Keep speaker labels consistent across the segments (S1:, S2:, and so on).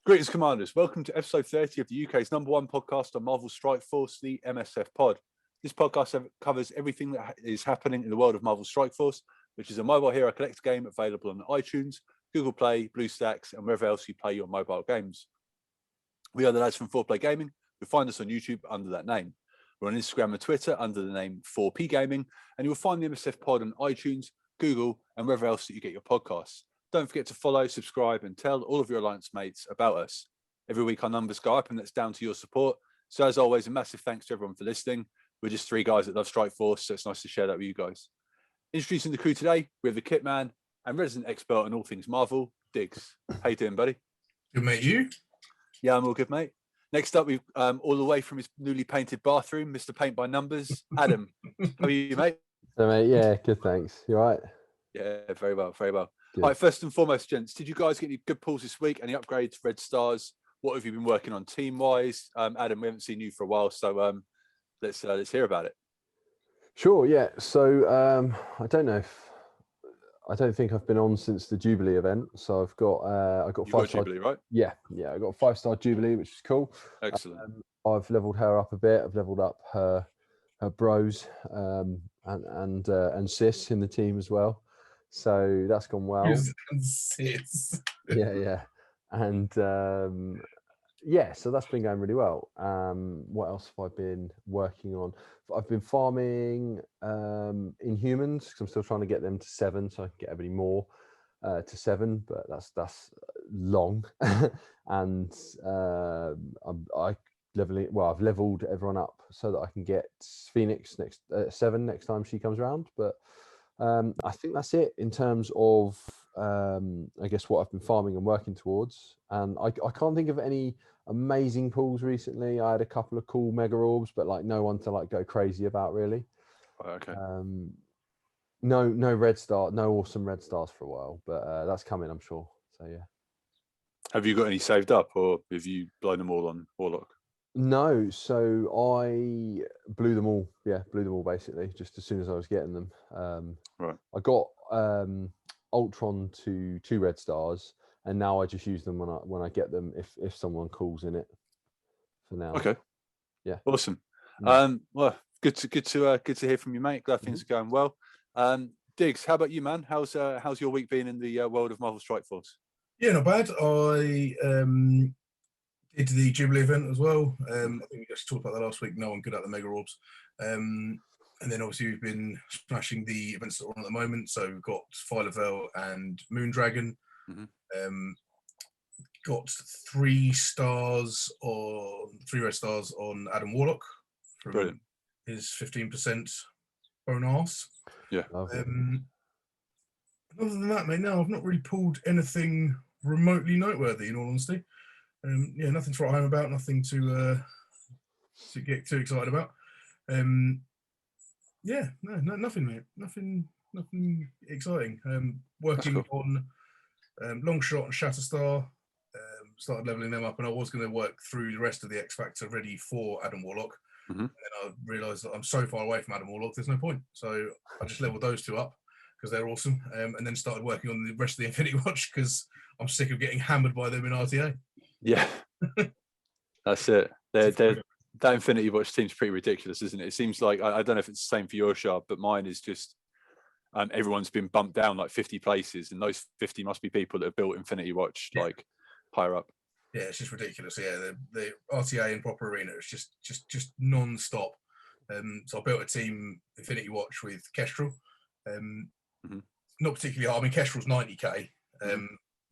S1: Greetings, Commanders. Welcome to episode 30 of the UK's #1 podcast on Marvel Strike Force, the MSF pod. This podcast covers everything that is happening in the world of Marvel Strike Force, which is a mobile hero collector game available on iTunes, Google Play, BlueStacks, and wherever else you play your mobile games. We are the lads from 4Play Gaming. You'll find us on YouTube under that name. We're on Instagram and Twitter under the name 4P Gaming, and you'll find the MSF pod on iTunes, Google, and wherever else that you get your podcasts. Don't forget to follow, subscribe, and tell all of your Alliance mates about us. Every week our numbers go up, and that's down to your support. So as always, a massive thanks to everyone for listening. We're just three guys that love Strike Force, so it's nice to share that with you guys. Introducing the crew today, we have the kit man and resident expert on all things Marvel, Digz. How you doing, buddy?
S2: Good, mate. You?
S1: Yeah, I'm all good, mate. Next up, we've all the way from his newly painted bathroom, Mr. Paint by Numbers, Adam. How are you, mate?
S3: So, mate, yeah, good, thanks. You all right?
S1: Yeah, very well, very well.
S3: Good.
S1: All right, first and foremost, gents, did you guys get any good pulls this week? Any upgrades, red stars? What have you been working on team-wise? Adam, we haven't seen you for a while, so let's hear about it.
S3: Sure, yeah. So I don't think I've been on since the Jubilee event. So I've got I got
S1: You
S3: 5-star
S1: Jubilee, right?
S3: Yeah, I got a 5-star Jubilee, which is cool.
S1: Excellent.
S3: I've leveled her up a bit. I've leveled up her bros and sis in the team as well. So that's gone well.
S2: And sis.
S3: Yeah. And yeah, so that's been going really well. What else have I been working on? I've been farming Inhumans because I'm still trying to get them to 7 so I can get everybody more to 7, but that's long. And I've leveled everyone up so that I can get Phoenix next 7 next time she comes around. But I think that's it in terms of I guess what I've been farming and working towards. And I can't think of any amazing pulls recently. I had a couple of cool mega orbs, but like no one to like go crazy about really.
S1: Okay.
S3: No awesome red stars for a while, but that's coming, I'm sure. So yeah.
S1: Have you got any saved up, or have you blown them all on Warlock?
S3: No, so I blew them all. Yeah, blew them all basically, just as soon as I was getting them.
S1: Right.
S3: I got Ultron to 2 red stars, and now I just use them when I get them if someone calls in it. For now.
S1: Okay.
S3: Yeah.
S1: Awesome.
S3: Mm.
S1: Well, good to hear from you, mate. Glad things are going well. Digz, how about you, man? How's your week been in the world of Marvel Strike Force?
S2: Yeah, not bad. I did the Jubilee event as well. I think we just talked about that last week. No one good at the mega orbs. And then obviously we've been smashing the events that are on at the moment. So we've got Phyla and Moondragon.
S1: Mm-hmm.
S2: Got 3 red stars on Adam Warlock from
S1: Brilliant.
S2: his 15% bonus.
S1: Yeah.
S2: Other than that, mate, no, I've not really pulled anything remotely noteworthy, in all honesty. Yeah, nothing to write home about, nothing to get too excited about. Yeah, no, nothing, mate. Nothing exciting. Working
S1: cool.
S2: on Longshot and Shatterstar. Started leveling them up, and I was going to work through the rest of the X Factor ready for Adam Warlock.
S1: Mm-hmm.
S2: And I realised that I'm so far away from Adam Warlock, there's no point. So I just leveled those 2 up because they're awesome, and then started working on the rest of the Infinity Watch because I'm sick of getting hammered by them in RTA.
S1: Yeah, that's it. That Infinity Watch seems pretty ridiculous, isn't it? It seems like I don't know if it's the same for your shop, but mine is just everyone's been bumped down like 50 places, and those 50 must be people that have built Infinity Watch like higher up.
S2: Yeah, it's just ridiculous. Yeah, the RTA in proper arena is just non-stop. So I built a team Infinity Watch with Kestrel. Not particularly hard. I mean, Kestrel's 90k.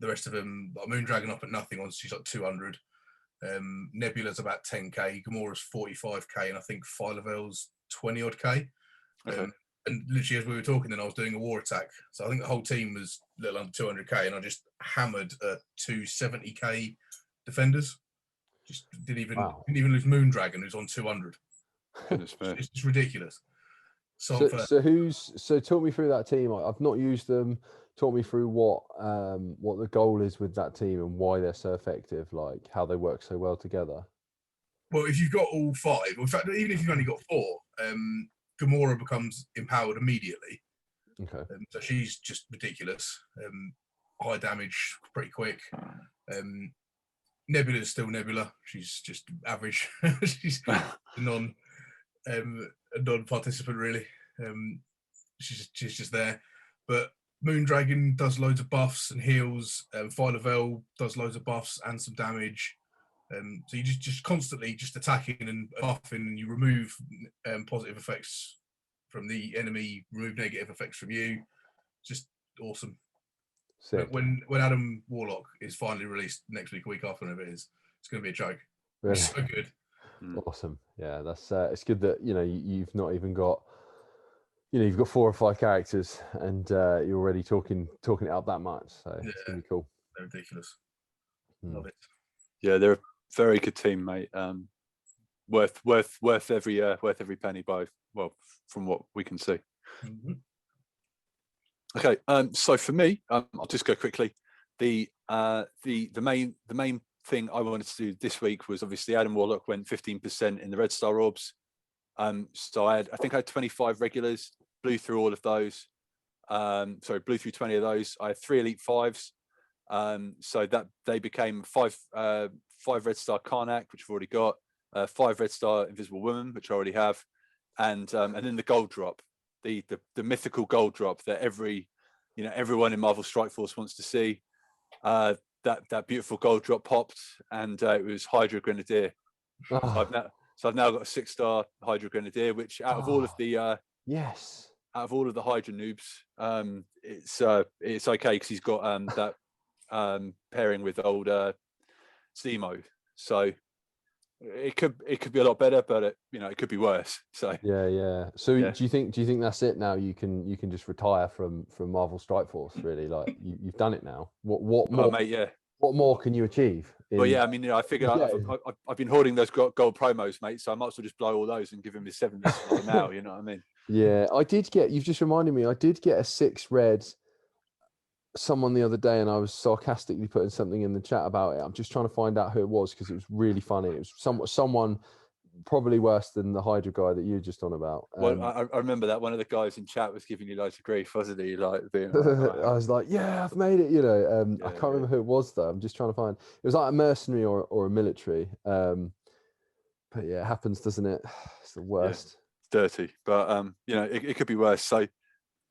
S2: The rest of them, like Moondragon up at nothing on, she's like 200. Nebula's about 10k. Gamora's 45k, and I think Phyla's 20 odd k.
S1: Okay.
S2: And literally as we were talking, then I was doing a war attack. So I think the whole team was a little under 200k, and I just hammered 270k defenders. Just didn't even lose Moondragon, who's on 200. It's just ridiculous. So
S3: talk me through that team. I've not used them. Talk me through what the goal is with that team and why they're so effective, like how they work so well together.
S2: Well, if you've got all 5, in fact, even if you've only got 4, Gamora becomes empowered immediately.
S3: Okay.
S2: So she's just ridiculous. High damage, pretty quick. Nebula's still Nebula. She's just average. She's a non-participant really. She's just there. But Moondragon does loads of buffs and heals. Phyla-Vell does loads of buffs and some damage. So you just constantly just attacking and buffing, and you remove positive effects from the enemy, remove negative effects from you. Just awesome.
S3: Sick.
S2: When Adam Warlock is finally released next week, week after, whenever it is, it's going to be a joke.
S3: Really?
S2: It's so good.
S3: Awesome. Yeah, that's it's good that you've not even got you've got 4 or 5 characters and you're already talking it up that much. So it's gonna be cool.
S2: They're ridiculous. Love it.
S1: Yeah, they're a very good team, mate. Worth every penny, both. Well, from what we can see.
S2: Mm-hmm.
S1: Okay, so for me, I'll just go quickly. The main thing I wanted to do this week was obviously Adam Warlock went 15% in the Red Star Orbs. So I think I had 25 regulars, blew through all of those. Blew through 20 of those. I had 3 Elite 5s. So that they became 5 Red Star Karnak, which I've already got, 5 Red Star Invisible Woman, which I already have, and then the gold drop, the mythical gold drop that everyone in Marvel Strike Force wants to see. That beautiful gold drop popped, and it was Hydra Grenadier.
S3: Oh.
S1: So I've now got a 6-star Hydra Grenadier, which out of all of the out of all of the Hydra noobs, it's okay because he's got that pairing with old Zemo. So it could be a lot better, but it could be worse. So
S3: yeah. So do you think that's it now? You can just retire from Marvel Strike Force, really? Like you've done it now. What more,
S1: mate? Yeah.
S3: What more can you achieve?
S1: Well, yeah. I mean, I figure I've been hoarding those gold promos, mate. So I might as well just blow all those and give him his 7 now. You know what I mean?
S3: Yeah, I did get. You've just reminded me. I did get a 6 red. Someone the other day, and I was sarcastically putting something in the chat about it. I'm just trying to find out who it was because it was really funny. It was someone probably worse than the Hydra guy that you were just on about.
S1: Well, I remember that one of the guys in chat was giving you loads of grief, wasn't he? Like being
S3: I was like, yeah, I've made it. I can't remember who it was though. I'm just trying to find. It was like a mercenary or a military. But yeah, it happens, doesn't it? It's the worst.
S1: Yeah, it's dirty, but it could be worse. So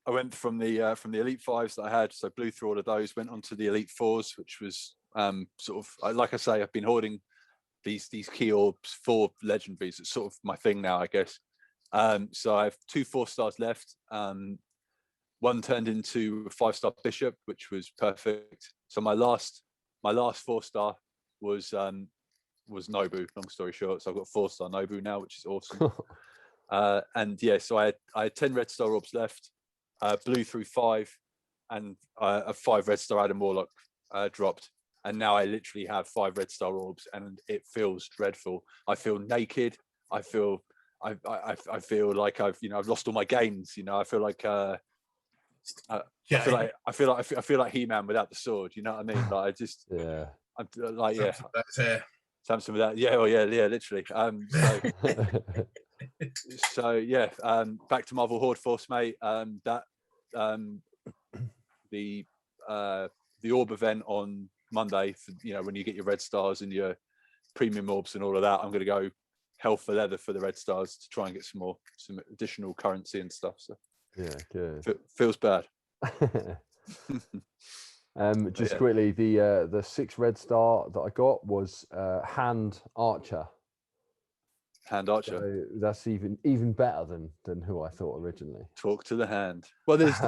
S1: I went from the Elite 5s that I had, so blew through all of those, went on to the Elite 4s, which was sort of like I say, I've been hoarding these key orbs for legendaries. It's sort of my thing now, I guess. So I have 2 4-stars left. One turned into a 5-star Bishop, which was perfect. So my last 4-star was Nobu. Long story short, so I've got 4-star Nobu now, which is awesome. And yeah, so I had 10 Red Star orbs left. Blew through 5, and a 5 Red Star Adam Warlock dropped, and now I literally have 5 Red Star orbs, and it feels dreadful. I feel naked. I feel like I've lost all my gains. I feel like I feel like He-Man without the sword. You know what I mean? Like I just I'm like Samson without literally. So yeah, back to Marvel Horde Force, mate. The orb event on Monday, when you get your red stars and your premium orbs and all of that, I'm going to go hell for leather for the red stars to try and get some additional currency and stuff. So
S3: yeah, good.
S1: Feels bad.
S3: Quickly, the 6 red star that I got was Hand Archer.
S1: Hand Archer.
S3: So that's even better than who I thought originally.
S1: Talk to the hand. Well, there's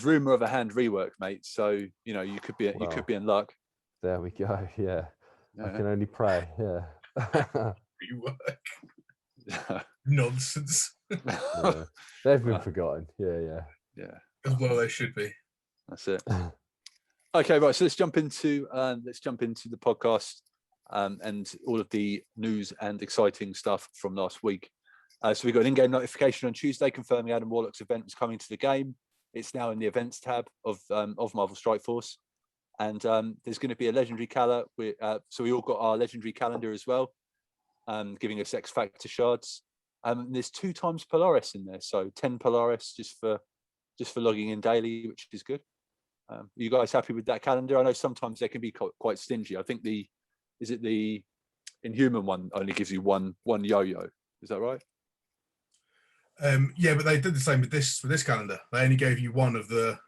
S1: rumor of a hand rework, mate. So you could be in luck.
S3: There we go. Yeah, I can only pray. Yeah.
S2: Rework. Nonsense.
S3: Yeah. They've been forgotten. Yeah.
S2: As well, they should be.
S1: That's it. Okay, right. So let's jump into the podcast. And all of the news and exciting stuff from last week. So we got an in-game notification on Tuesday confirming Adam Warlock's event was coming to the game. It's now in the events tab of Marvel Strike Force, and there's going to be a legendary calendar. So we all got our legendary calendar as well, giving us X Factor shards. There's 2 times Polaris in there, so 10 Polaris just for logging in daily, which is good. You guys happy with that calendar? I know sometimes they can be quite stingy. I think the Inhuman one only gives you one yo-yo. Is that right?
S2: Yeah, but they did the same with this calendar. They only gave you one of the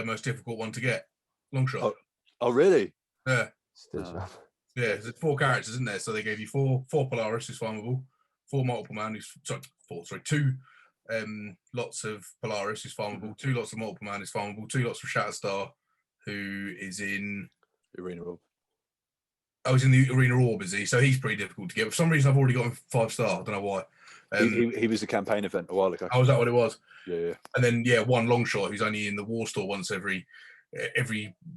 S2: most difficult one to get, long shot.
S1: Oh really?
S2: Yeah.
S3: Yeah,
S2: there's 4 characters, isn't there? So they gave you four Polaris who's farmable, 4 multiple man who's two lots of Polaris who's farmable, 2 lots of multiple man who's farmable, 2 lots of Shatterstar who is in
S1: Arena Orb.
S2: Oh, he's in the Arena Orb, is he? So he's pretty difficult to get. For some reason, I've already got him 5-star. I don't know why.
S1: He was a campaign event a while ago.
S2: Oh, was that what it was?
S1: Yeah.
S2: And then 1 long shot who's only in the War Store once every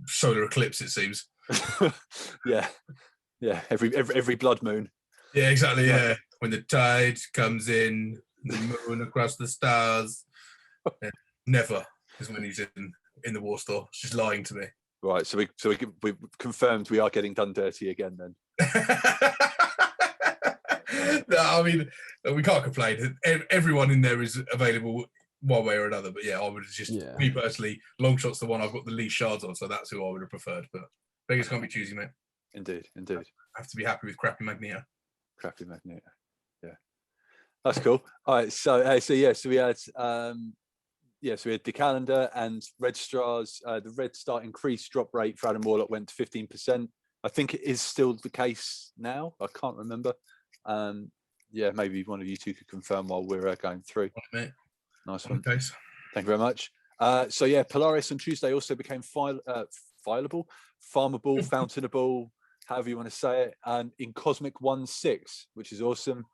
S2: solar eclipse, it seems.
S1: yeah. Every blood moon.
S2: Yeah, exactly. Yeah, when the tide comes in, the moon across the stars. Never is when he's in the War Store. It's just lying to me.
S1: Right. So we confirmed we are getting done dirty again then.
S2: No, I mean, we can't complain. Everyone in there is available one way or another. But yeah, I would just, me personally, long shot's the one I've got the least shards on, so that's who I would have preferred. But beggars can't be choosy, mate.
S1: Indeed.
S2: I have to be happy with crappy Magneto.
S1: Yeah. That's cool. All right. So we had we had the calendar and Red Stars. The Red Star increased drop rate for Adam Warlock went to 15%. I think it is still the case now. I can't remember. Maybe one of you two could confirm while we're going through.
S2: Mate.
S1: Nice one.
S2: Case.
S1: Thank you very much. Polaris on Tuesday also became fileable, farmable, fountainable, however you want to say it, and in Cosmic 1/6, which is awesome.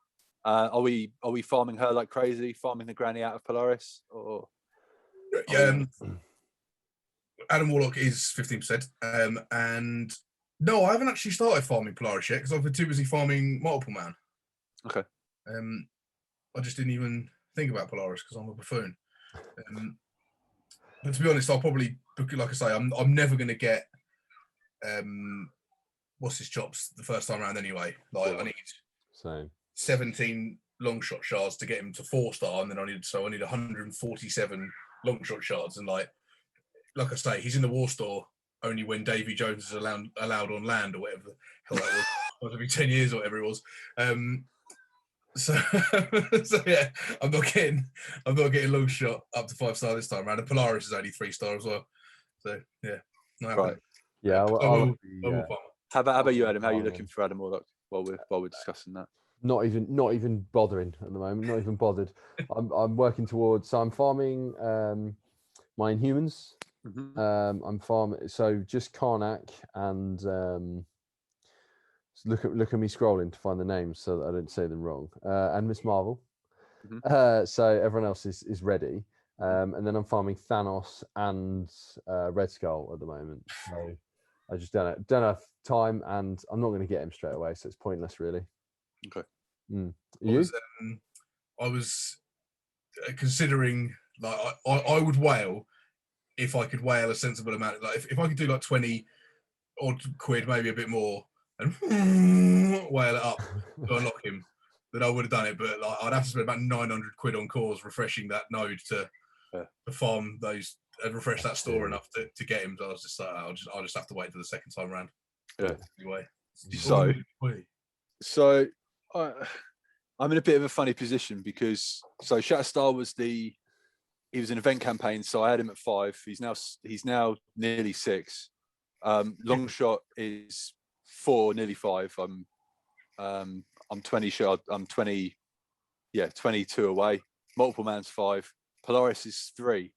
S1: Are we farming her like crazy, farming the granny out of Polaris, or?
S2: Adam Warlock is 15%, and no, I haven't actually started farming Polaris yet because I've been too busy farming Multiple Man.
S1: Okay.
S2: I just didn't even think about Polaris because I'm a buffoon. But to be honest, I'll probably, like I say, I'm never going to get what's his chops the first time around anyway. Like I need 17 long shot shards to get him to 4-star, and then I need 147 long shot shards. And like I say, he's in the War Store only when Davy Jones is allowed on land or whatever the hell that was. Every 10 years or whatever it was. So yeah, I'm not getting long shot up to 5-star this time around. And Polaris is only 3-star as well. So yeah,
S1: right.
S3: Yeah,
S1: How about you, Adam? How are you looking for Adam Warlock while we're discussing that?
S3: Not even bothering at the moment. Not even bothered. I'm working towards. So I'm farming my Inhumans. I'm farming. So just Karnak and look at me scrolling to find the names so that I don't say them wrong. And Miss Marvel. So everyone else is ready. And then I'm farming Thanos and Red Skull at the moment. So I just don't have time, and I'm not going to get him straight away, so it's pointless, really.
S1: Okay.
S2: I was considering, like, I would whale if I could whale a sensible amount. Like if I could do like 20 odd quid, maybe a bit more, and whale it up to unlock him, then I would have done it. But like, I'd have to spend about 900 quid on cores refreshing that node to farm those and refresh that store enough to get him. So I was just like, I'll just have to wait for the second time round.
S1: Yeah.
S2: Anyway.
S1: So I'm in a bit of a funny position because Shatterstar he was an event campaign, so I had him at 5. He's now nearly 6. Longshot is 4, nearly 5. I'm 20 shot. I'm 20. Yeah, 22 away. Multiple Man's 5. Polaris is 3.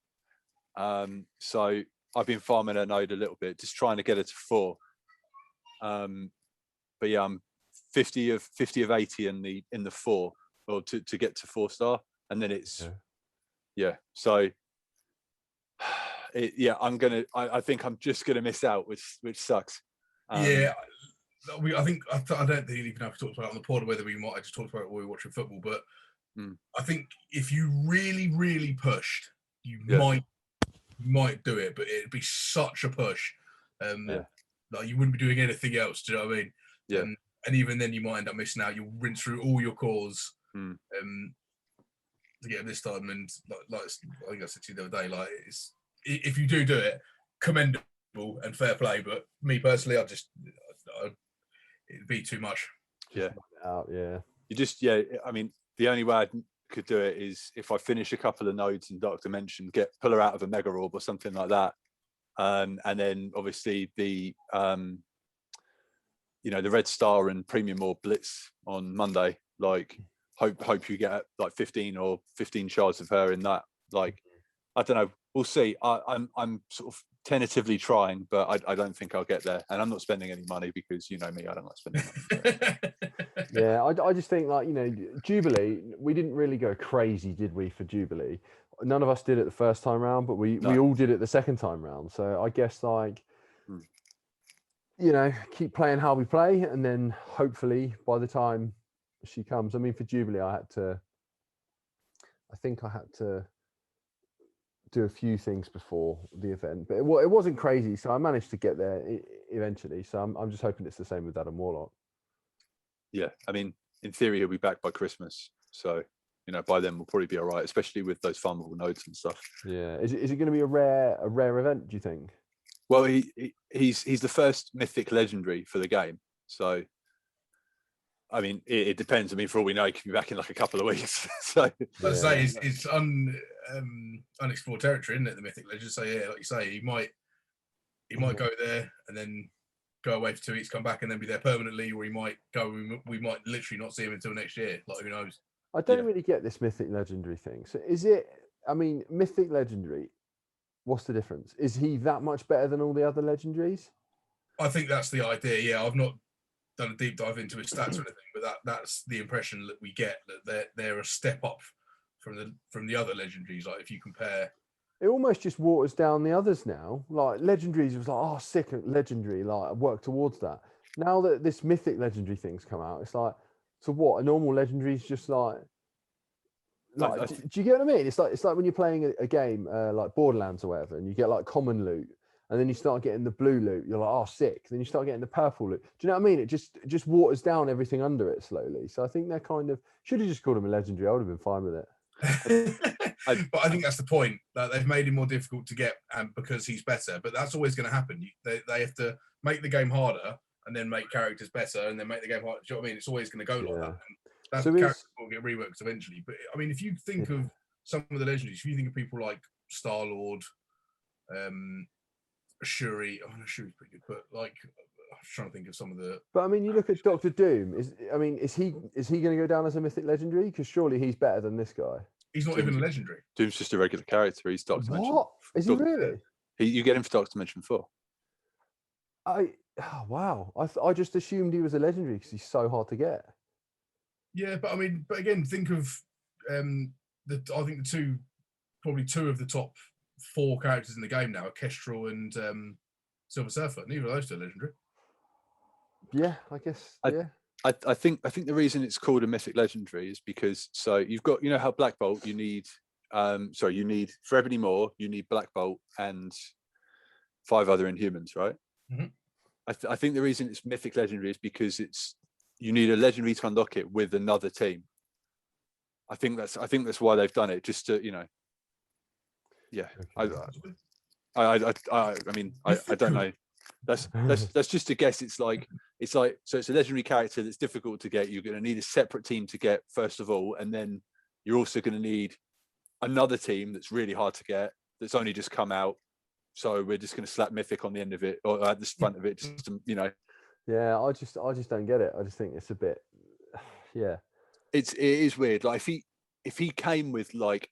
S1: So I've been farming her node a little bit, just trying to get her to 4. But yeah, I'm 50 of 80 in the 4, or to get to 4-star, and then it's So I think I'm just gonna miss out, which sucks.
S2: I don't think even have to talk about it on the pod, or whether we might have just talked about it while we were watching football. But I think if you really, really pushed, you might do it, but it'd be such a push. Like you wouldn't be doing anything else. Do you know what I mean?
S1: Yeah.
S2: And even then, you might end up missing out. You'll rinse through all your cores to get this time. And like I think I said to you the other day, like if you do it, commendable and fair play. But me personally, it'd be too much.
S1: Yeah.
S3: Yeah.
S1: You just, I mean, the only way I could do it is if I finish a couple of nodes in Dark Dimension, pull her out of a Mega Orb or something like that. And then obviously the the Red Star and Premium Orb Blitz on Monday. Like, hope you get like 15 shards of her in that. Like, I don't know. We'll see. I'm sort of tentatively trying, but I don't think I'll get there. And I'm not spending any money because you know me, I don't like spending money.
S3: Yeah, I just think, like, Jubilee, we didn't really go crazy, did we, for Jubilee? None of us did it the first time round, but we all did it the second time round. So I guess, like, keep playing how we play, and then hopefully by the time she comes, I mean, for Jubilee, I think I had to do a few things before the event, but it wasn't crazy, so I managed to get there eventually. So I'm just hoping it's the same with Adam Warlock. Yeah,
S1: I mean, in theory, he'll be back by Christmas, so by then we'll probably be all right, especially with those farmable nodes and stuff.
S3: Yeah, is it going to be a rare event, do you think?
S1: Well, he's the first mythic legendary for the game, so I mean, it depends. I mean, for all we know, he could be back in like a couple of weeks. So
S2: let's say it's unexplored territory, isn't it? The mythic legend. So yeah, like you say, he might go there and then go away for 2 weeks, come back and then be there permanently, or he might go. We might literally not see him until next year. Like, who knows?
S3: I don't really get this mythic legendary thing. So is it? I mean, mythic legendary. What's the difference? Is he that much better than all the other legendaries?
S2: I think that's the idea. Yeah, I've not done a deep dive into his stats or anything, but that's the impression that we get, that they're a step up from the other legendaries. Like, if you compare,
S3: it almost just waters down the others now. Like, legendaries was like, oh, sick legendary, like, I work towards that. Now that this mythic legendary thing's come out, it's like, so what? A normal legendary is just like do you get what I mean? It's like when you're playing a game like Borderlands or whatever, and you get like common loot, and then you start getting the blue loot. You're like, oh, sick. Then you start getting the purple loot. Do you know what I mean? It just waters down everything under it slowly. So I think they're kind of should have just called him a legendary. I would have been fine with it.
S2: But I think that's the point. That they've made him more difficult to get, because he's better. But that's always going to happen. They have to make the game harder, and then make characters better, and then make the game harder. Do you know what I mean? It's always going to go like that. And that's characters will get reworked eventually. But I mean, if you think of some of the legendaries, if you think of people like Starlord, Shuri. Oh, no, Shuri's pretty good, but like, I'm trying to think of some of the.
S3: But I mean, you look at Doctor Doom. Is he going to go down as a mythic legendary? Because surely he's better than this guy.
S2: He's not even a legendary.
S1: Doom's just a regular character. He's Dark Dimension.
S3: What is he really?
S1: You get him for Dark Dimension 4.
S3: Wow. I just assumed he was a legendary because he's so hard to get.
S2: Yeah, but I mean, again, think of I think probably two of the top 4 characters in the game now are Kestrel and Silver Surfer. Neither of those two are legendary.
S3: Yeah, I guess.
S1: I think the reason it's called a mythic legendary is because you've got how Black Bolt you need for Ebony Maw you need Black Bolt and 5 other Inhumans, right?
S2: Mm-hmm.
S1: I think the reason it's mythic legendary is because you need a legendary to unlock it with another team. I think that's why they've done it, just to yeah. I mean I don't know. That's just a guess. It's like so it's a legendary character that's difficult to get. You're going to need a separate team to get first of all, and then you're also going to need another team that's really hard to get, that's only just come out. So we're just going to slap mythic on the end of it or at the front of it, just to,
S3: Yeah, I just don't get it. I just think it's a bit, yeah.
S1: It is weird. Like if he came with like,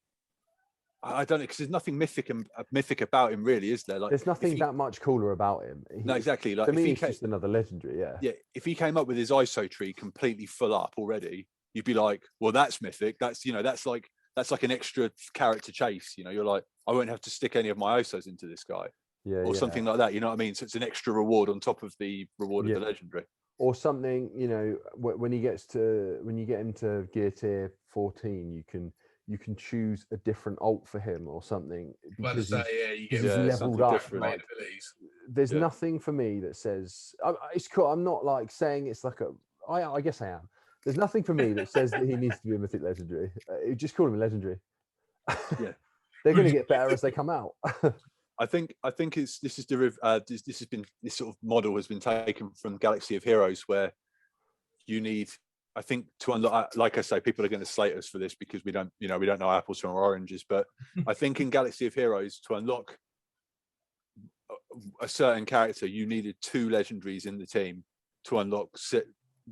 S1: I don't know, because there's nothing mythic about him, really, is there? Like,
S3: there's nothing that much cooler about him.
S1: No, exactly. Like,
S3: to me, he's just another legendary. Yeah.
S1: Yeah. If he came up with his ISO tree completely full up already, you'd be like, well, that's mythic. That's that's like an extra carrot to chase. You're like, I won't have to stick any of my ISOs into this guy.
S3: Yeah,
S1: or something like that. You know what I mean? So it's an extra reward on top of the reward of the legendary.
S3: Or something, when you get him to gear tier 14, you can choose a different ult for him or something.
S2: Because you get
S3: leveled up.
S2: Like,
S3: there's nothing for me that says it's cool. I'm not like saying it's like I guess I am. There's nothing for me that says that he needs to be a mythic legendary. Just call him a legendary.
S1: Yeah.
S3: They're going to get better as they come out.
S1: I think this sort of model has been taken from Galaxy of Heroes, where you need, I think, to unlock, like I say, people are going to slate us for this because we don't know apples from oranges, but I think in Galaxy of Heroes, to unlock a certain character, you needed 2 legendaries in the team to unlock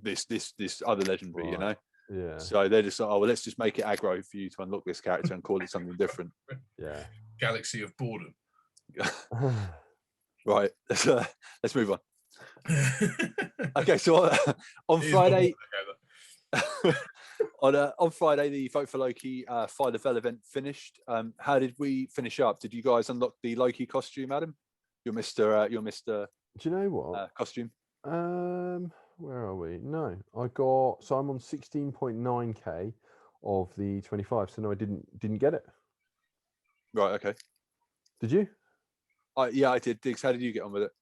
S1: this other legendary, you know.
S3: Yeah.
S1: So they're just like, oh well, let's just make it aggro for you to unlock this character and call it something different.
S3: Yeah.
S2: Galaxy of boredom.
S1: Right, let's move on. Okay, so on Friday, on Friday, the Vote for Loki Fire the Vel event finished. How did we finish up? Did you guys unlock the Loki costume, Adam? Your Mr.
S3: Do you know what?
S1: Costume.
S3: Where are we? No, so I'm on 16.9k of the 25. So no, I didn't get it.
S1: Right. Okay.
S3: Did you?
S1: Yeah, I did. Diggs, how did you get on with it?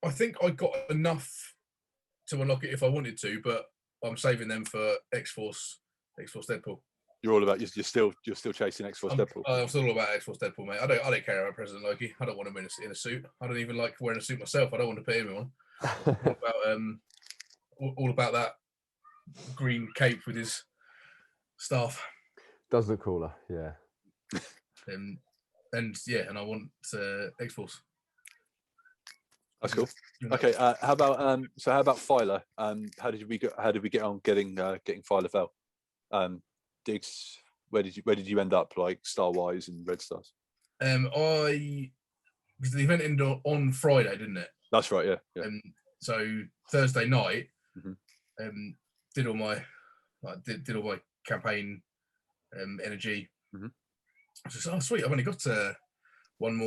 S2: I think I got enough to unlock it if I wanted to, but I'm saving them for X-Force Deadpool.
S1: You're all about you're still chasing X-Force Deadpool.
S2: I'm still all about X-Force Deadpool, mate. I don't care about President Loki. I don't want him in a suit. I don't even like wearing a suit myself. I don't want to put him in one. All about that green cape with his staff.
S3: Does look cooler, yeah.
S2: And I want X-Force.
S1: That's cool. Okay, how about Phyla? How did we get on getting Phyla Vel? Diggs, where did you end up, like star wise and red stars?
S2: Because the event ended on Friday, didn't it?
S1: That's right, yeah.
S2: So Thursday night, did all my campaign energy. I was just, oh sweet, I've only got one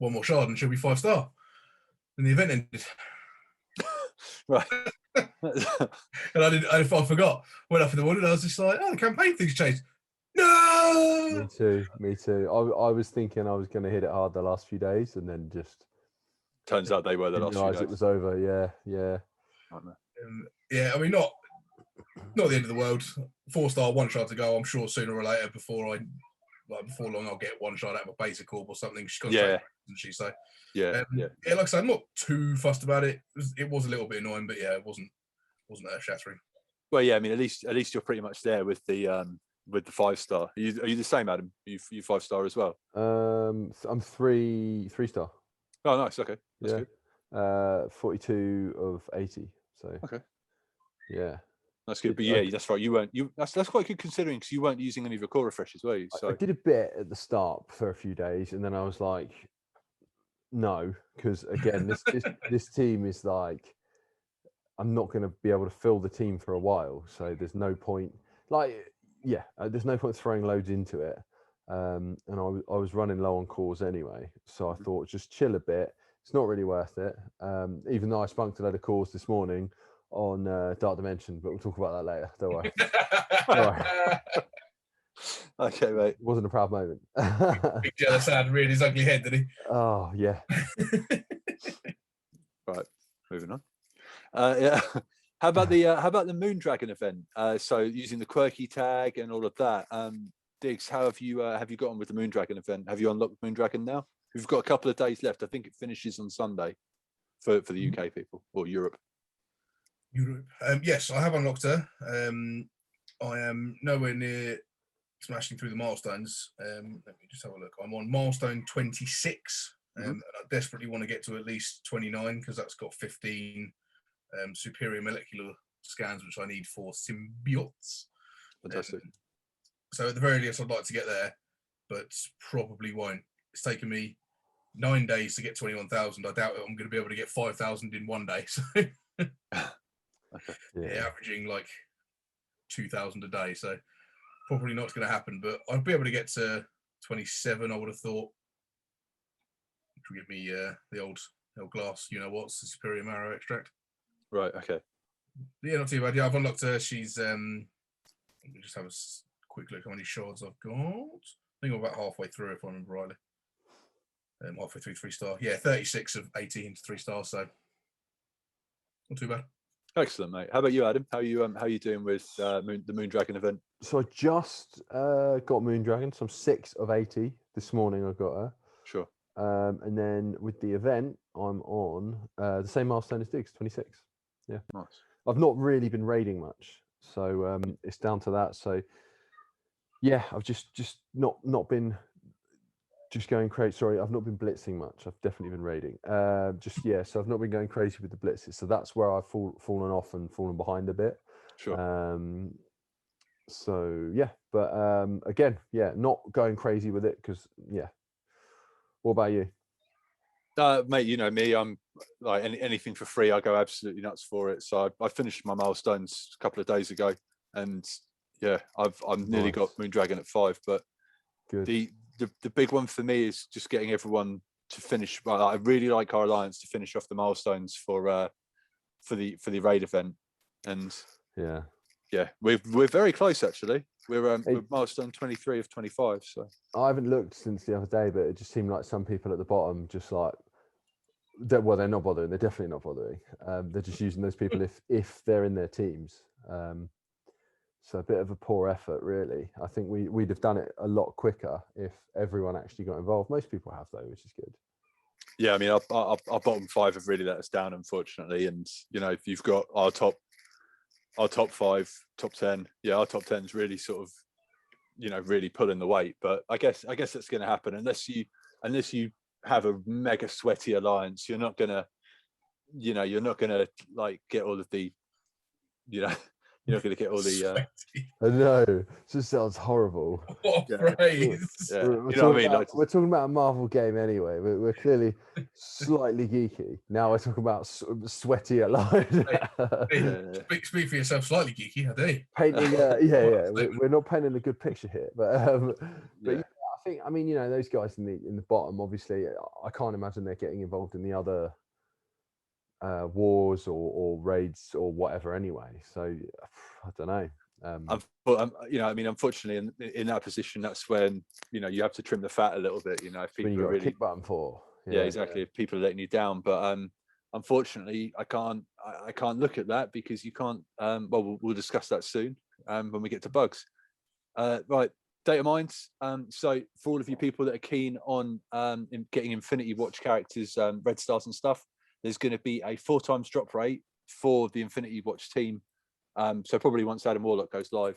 S2: more shard and she'll be 5-star. And the event ended.
S1: Right.
S2: And I forgot. Went up in the morning and I was just like, oh, the campaign thing's changed. No.
S3: Me too. I was thinking I was going to hit it hard the last few days, and then just
S1: turns out they were the last few days.
S3: It was over. Yeah.
S2: I mean, not the end of the world. 4-star, 1 shard to go. I'm sure sooner or later, before long, I'll get 1 shard out of a basic orb or something. She's got isn't she? So
S1: yeah.
S2: Like I said, I'm not too fussed about it. It was a little bit annoying, but yeah, it wasn't earth-shattering.
S1: Well, yeah, I mean, at least you're pretty much there with the 5-star. Are you the same, Adam? You 5-star as well?
S3: I'm 3-star.
S1: Oh, nice. Okay, that's good.
S3: 42 of 80. So
S1: okay,
S3: yeah,
S1: that's good. But yeah, that's right. That's quite good considering, because you weren't using any of your core refreshers, were you? So
S3: I did a bit at the start for a few days, and then I was like, no, because again, this team is like, I'm not going to be able to fill the team for a while, so there's no point. There's no point throwing loads into it. And I was running low on cores anyway, so I thought just chill a bit. It's not really worth it. Even though I spunked a load of cores this morning on Dark Dimension, but we'll talk about that later. Don't worry.
S1: Okay, mate.
S3: It wasn't a proud moment.
S2: Big jealous Ad reared his ugly head, did he?
S3: Oh yeah.
S1: Right, moving on. Yeah. How about the Moondragon event? So using the quirky tag and all of that. Diggs, how have you got on with the Moondragon event? Have you unlocked Moondragon now? We've got a couple of days left. I think it finishes on Sunday for the UK people, or Europe.
S2: Yes, I have unlocked her. I am nowhere near smashing through the milestones. Let me just have a look. I'm on milestone 26, and I desperately want to get to at least 29, because that's got 15 superior molecular scans, which I need for symbiotes.
S1: Fantastic.
S2: So at the very least, I'd like to get there, but probably won't. It's taken me 9 days to get 21,000. I doubt I'm going to be able to get 5,000 in 1 day. So averaging like 2,000 a day. So probably not going to happen, but I'll be able to get to 27, I would have thought, which will give me the old glass, the superior marrow extract.
S1: Right, okay.
S2: Yeah, not too bad. Yeah, I've unlocked her. She's let me just have a quick look how many shards I've got. I think I'm about halfway through, if I remember rightly. Halfway through 3-star. Yeah, 36 of 18 to 3 stars, so not too bad.
S1: Excellent, mate. How about you, Adam? How you doing with the Moondragon event?
S3: So I just got Moondragon. So I'm 6 of 80 this morning. I got her.
S1: Sure.
S3: And then with the event, I'm on the same milestone as Digz, 26. Yeah.
S1: Nice.
S3: I've not really been raiding much, so it's down to that. So yeah, I've just not been just going crazy. Sorry, I've not been blitzing much. I've definitely been raiding. So I've not been going crazy with the blitzes. So that's where I've fallen off and fallen behind a bit.
S1: Sure.
S3: So yeah, but again, yeah, not going crazy with it because yeah. What about you?
S1: Mate, you know me. I'm like anything for free. I go absolutely nuts for it. So I finished my milestones a couple of days ago, and yeah, I've nearly got Moondragon at 5. But
S3: good.
S1: The big one for me is just getting everyone to finish. I really like our alliance to finish off the milestones for the raid event, and yeah, we're very close actually. We're milestone 23 of 25. So
S3: I haven't looked since the other day, but it just seemed like some people at the bottom just like they're not bothering. They're definitely not bothering. They're just using those people if they're in their teams. So a bit of a poor effort, really. I think we'd have done it a lot quicker if everyone actually got involved. Most people have though, which is good.
S1: Yeah, I mean, our bottom 5 have really let us down, unfortunately. And you know, if you've got our top 5, top 10, yeah, our top 10's really sort of, you know, really pulling the weight. But I guess that's going to happen unless you have a mega sweaty alliance. You're not gonna like get all of the, you know. You're not going to get all the.
S3: I know. It just sounds horrible.
S2: What a phrase!
S1: Yeah. You know what I mean?
S3: We're talking about a Marvel game anyway. We're clearly slightly geeky. Now we're talking about sweaty alive.
S2: Speak for yourself. Slightly geeky, I do.
S3: Painting, yeah. We're not painting a good picture here, but yeah, I think. I mean, you know, those guys in the bottom. Obviously, I can't imagine they're getting involved in the other wars or raids or whatever anyway. So I don't know.
S1: You know, I mean, unfortunately, in that position, that's when, you know, you have to trim the fat a little bit. You know, if people
S3: when you got
S1: are really
S3: a kick button for.
S1: Yeah, exactly. If people are letting you down, but unfortunately, I can't look at that because you can't. Well, we'll discuss that soon when we get to bugs. Right. Data mines. So for all of you people that are keen on in getting Infinity Watch characters, red stars and stuff, there's going to be a 4 times drop rate for the Infinity Watch team. So probably once Adam Warlock goes live.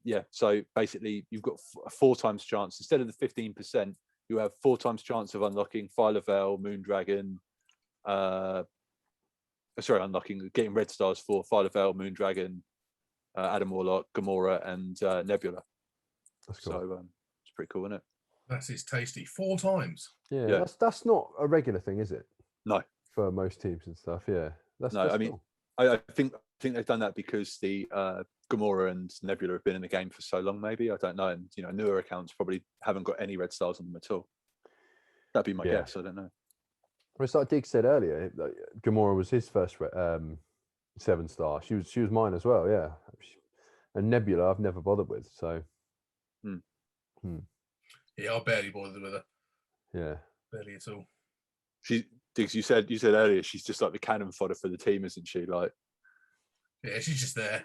S1: Yeah. So basically, you've got a 4 times chance instead of the 15%. You have 4 times chance of unlocking Phyla-Vell, Moondragon. Unlocking, getting red stars for Phyla-Vell, Moondragon, Adam Warlock, Gamora, and Nebula.
S3: That's cool.
S1: So it's pretty cool, isn't it?
S2: That is tasty. 4 times.
S3: Yeah. That's not a regular thing, is it?
S1: No.
S3: For most teams and stuff, yeah. That's
S1: I mean,
S3: cool.
S1: I think they've done that because the Gamora and Nebula have been in the game for so long. Maybe, I don't know, and you know, newer accounts probably haven't got any red stars on them at all. That'd be my guess. I don't know.
S3: Well, it's like Digz said earlier. Gamora was his first 7-star. She was mine as well. Yeah, and Nebula I've never bothered with. So.
S2: Yeah, I barely bothered with her.
S3: Yeah,
S2: barely at all.
S1: Digz, you said earlier she's just like the cannon fodder for the team, isn't she? Like,
S2: yeah, she's just there.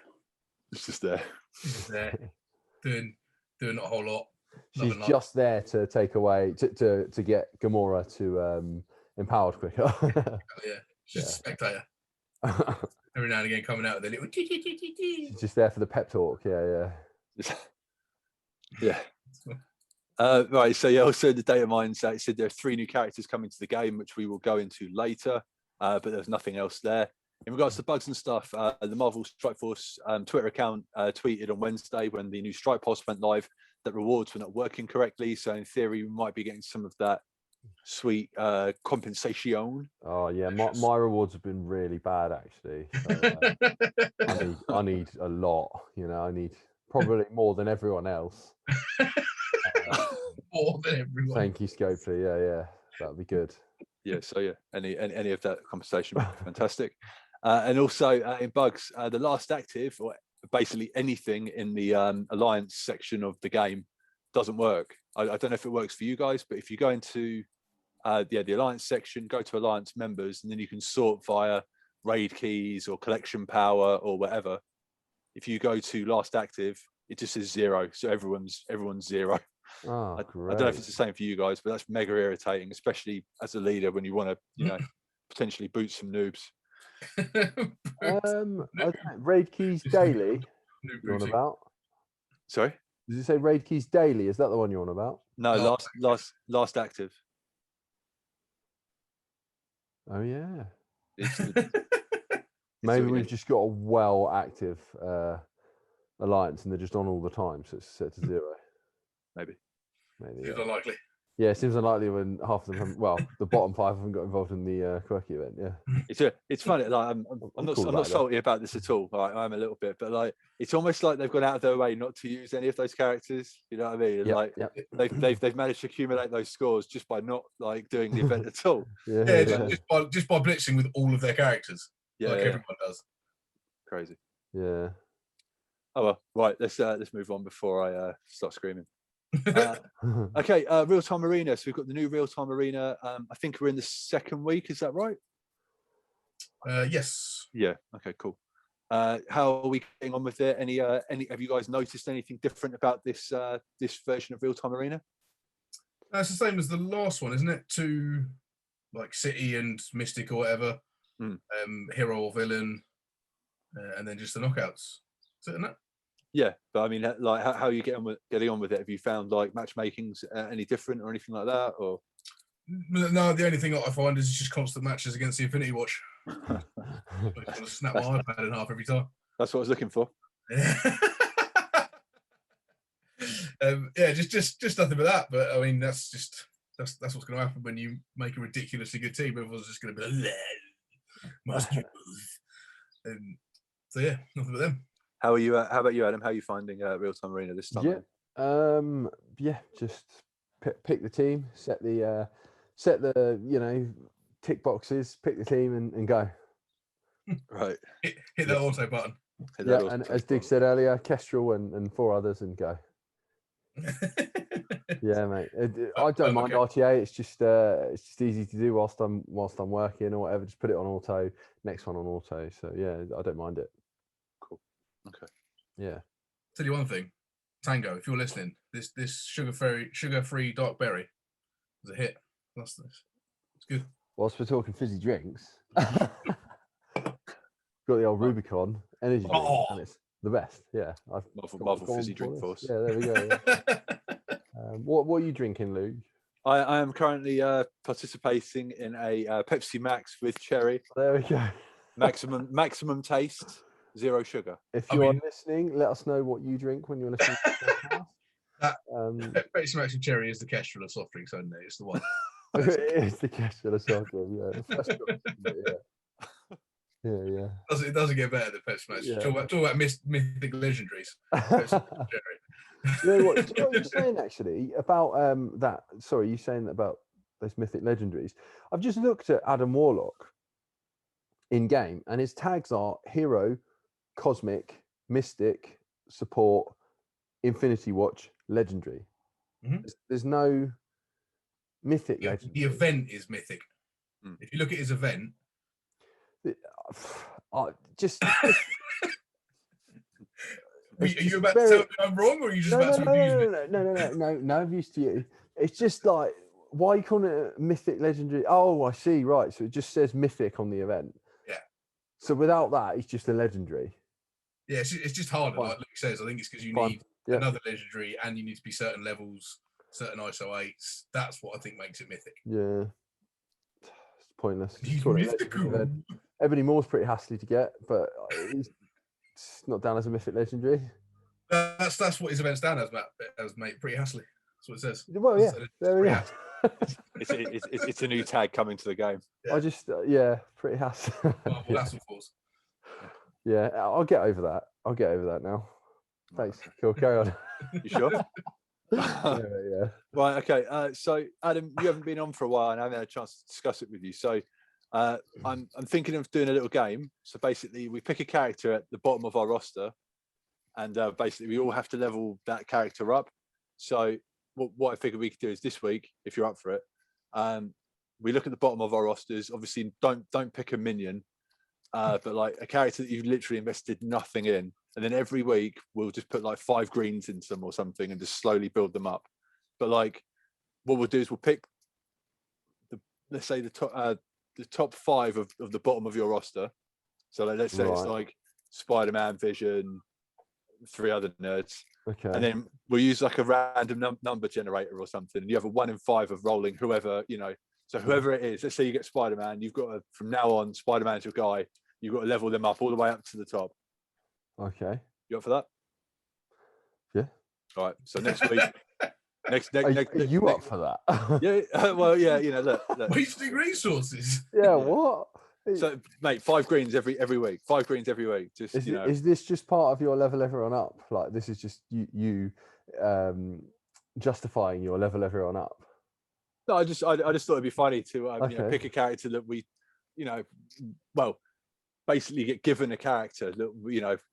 S1: She's just there.
S2: She's just there, doing not a whole lot.
S3: She's just there to take away to get Gamora to empowered quicker.
S2: Yeah, she's a spectator. Every now and again, coming out with a little.
S3: She's just there for the pep talk. Yeah.
S1: Yeah. Right, so yeah, also the data mines, it said there are 3 new characters coming to the game, which we will go into later, but there's nothing else there. In regards to bugs and stuff, the Marvel Strike Force Twitter account tweeted on Wednesday when the new Strike Pulse went live that rewards were not working correctly. So in theory, we might be getting some of that sweet compensation.
S3: Oh yeah, my rewards have been really bad actually. So, I need a lot. You know, I need probably more than everyone else.
S2: More than everyone.
S3: Thank you, Scopely. Yeah, that'd be good.
S1: Yeah, so yeah, any of that compensation would be fantastic. And also in bugs, the last active, or basically anything in the alliance section of the game, doesn't work. I don't know if it works for you guys, but if you go into the alliance section, go to alliance members, and then you can sort via raid keys or collection power or whatever. If you go to last active, it just says 0, so everyone's 0.
S3: Oh,
S1: I
S3: great.
S1: don't know if it's the same for you guys, but that's mega irritating, especially as a leader when you want to, you know, potentially boot some noobs.
S3: I don't know, raid keys daily. You're on about?
S1: Sorry?
S3: Does it say raid keys daily? Is that the one you're on about?
S1: No, last active.
S3: Oh yeah.
S1: It's
S3: Maybe we've just got a well active alliance and they're just on all the time, so it's set to 0.
S1: Maybe.
S2: It's unlikely.
S3: Yeah, it seems unlikely when half of them, well, the bottom 5 haven't got involved in the quirky event. Yeah,
S1: it's funny. Like I'm not salty about this at all. Like, I'm a little bit, but like it's almost like they've gone out of their way not to use any of those characters. You know what I mean? And like they've managed to accumulate those scores just by not like doing the event at all.
S2: Just by blitzing with all of their characters. Everyone does.
S1: Crazy.
S3: Yeah.
S1: Oh well, right. Let's move on before I start screaming. Okay, real-time arena. So we've got the new real-time arena. I think we're in the 2nd week. Is that right?
S2: Yes.
S1: Yeah. Okay. Cool. How are we getting on with it? Any? Have you guys noticed anything different about this version of real-time arena?
S2: It's the same as the last one, isn't it? 2 like city and mystic or whatever, hero or villain, and then just the knockouts. Is it that?
S1: Yeah, but I mean, like, how are you getting on with it? Have you found like matchmakings any different or anything like that? Or
S2: no, the only thing I find is just constant matches against the Infinity Watch. I want to snap my iPad in half every time.
S1: That's what I was looking for.
S2: Just nothing but that. But I mean, that's what's going to happen when you make a ridiculously good team. Everyone's just going to be like, must you move? So yeah, nothing but them.
S1: How are you? How about you, Adam? How are you finding real-time arena this time?
S3: Yeah, just pick the team, set the tick boxes, pick the team, and go.
S2: Right. Hit that auto button.
S3: And as Digz said earlier, Kestrel and 4 others and go. Yeah, mate. I don't mind RTA. It's just easy to do whilst I'm working or whatever. Just put it on auto. Next one on auto. So yeah, I don't mind it.
S1: Cool. Okay.
S3: Yeah.
S2: Tell you one thing, Tango, if you're listening, this sugar-free dark berry is a hit. It's good.
S3: Whilst we're talking fizzy drinks, got the old Rubicon energy drink, and it's the best. Yeah, I've
S1: Marvel fizzy drink force.
S3: Yeah, there we go. Yeah. What are you drinking, Luke?
S1: I am currently participating in a Pepsi Max with cherry.
S3: There we go.
S1: maximum taste, 0 sugar.
S3: If you are listening, let us know what you drink when you're listening to the podcast.
S2: Pepsi Max with cherry is the Kestrel of soft drinks only. It's the one.
S3: It is the Kestrel of soft drinks. Yeah.
S2: It doesn't get better than Pepsi Max.
S3: Yeah.
S2: Talk about mythic legendaries.
S3: You know what you're saying actually about that? Sorry, you saying about those mythic legendaries? I've just looked at Adam Warlock in game, and his tags are hero, cosmic, mystic, support, Infinity Watch, legendary.
S2: Mm-hmm.
S3: There's no mythic.
S2: Yeah, the event is mythic. If you look at his event,
S3: just.
S2: Are you about to tell me I'm wrong, or are you just about to abuse me?
S3: No abuse to you. It's just like, why you calling it a mythic legendary? Oh, I see. Right, so it just says mythic on the event.
S2: Yeah.
S3: So without that, it's just a legendary.
S2: Yeah, it's just harder. Like Luke says, I think it's because you need another legendary, and you need to be certain levels, certain ISO 8s. That's what I think makes it mythic.
S3: Yeah. It's pointless.
S2: Mythical.
S3: Ebony Moore's pretty hassly to get, but it's not down as a mythic legendary.
S2: That's what his event's down as, mate. Pretty hassly. That's what it says.
S3: Well, yeah. There we go.
S1: It's a new tag coming to the game.
S3: Yeah. I just pretty hassle.
S2: Hassle force.
S3: Yeah, I'll get over that now. Thanks. Cool. Carry on.
S1: You sure?
S3: Yeah.
S1: Right. Okay. So Adam, you haven't been on for a while, and I haven't had a chance to discuss it with you. So I'm thinking of doing a little game. So basically, we pick a character at the bottom of our roster, and basically we all have to level that character up. So what I figured we could do is this week, if you're up for it, we look at the bottom of our rosters. Obviously, don't pick a minion. but like a character that you've literally invested nothing in, and then every week we'll just put like 5 greens into them or something and just slowly build them up. But like what we'll do is we'll pick let's say the top 5 of the bottom of your roster. So like, let's say it's like Spider-Man, Vision, 3 other nerds.
S3: Okay.
S1: And then we'll use like a random number generator or something. And you have a 1 in 5 of rolling whoever, so whoever it is, let's say you get Spider-Man, you've got from now on, Spider-Man's your guy. You've got to level them up all the way up to the top.
S3: Okay.
S1: You up for that?
S3: Yeah.
S1: All right. So next week,
S3: are you up for that?
S1: Yeah. Well, yeah. Look.
S2: Wasting resources.
S3: Yeah. What?
S1: So, mate, 5 greens every week. 5 greens every week. Just
S3: is this just part of your level everyone up? Like this is just you justifying your level everyone up?
S1: No, I just thought it'd be funny to pick a character that we, basically get given a character that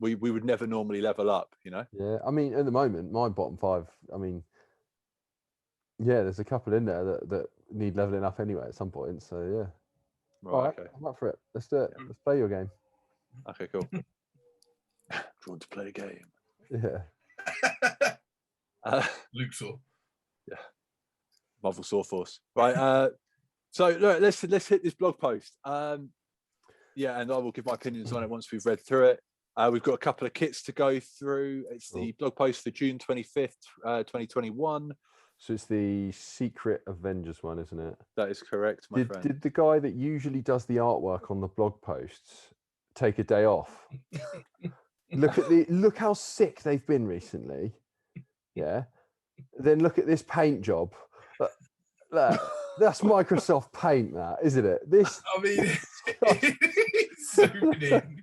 S1: we would never normally level up.
S3: Yeah, I mean, at the moment, my bottom 5. I mean, yeah, there's a couple in there that need leveling up anyway at some point. So yeah. All right, okay. I'm up for it. Let's do it. Let's play your game.
S1: Okay, cool. Drawn to play a game.
S3: Yeah.
S2: Luke Saw.
S1: Yeah. Marvel Saw Force. Right. So look, let's hit this blog post. And I will give my opinions on it once we've read through it. We've got a couple of kits to go through. It's the blog post for June 25th, 2021.
S3: So it's the Secret Avengers one, isn't it?
S1: That is correct, my friend.
S3: Did the guy that usually does the artwork on the blog posts take a day off? Look how sick they've been recently. Yeah. Then look at this paint job. That's Microsoft Paint, that, isn't it? This.
S2: I mean, it's zoomed in.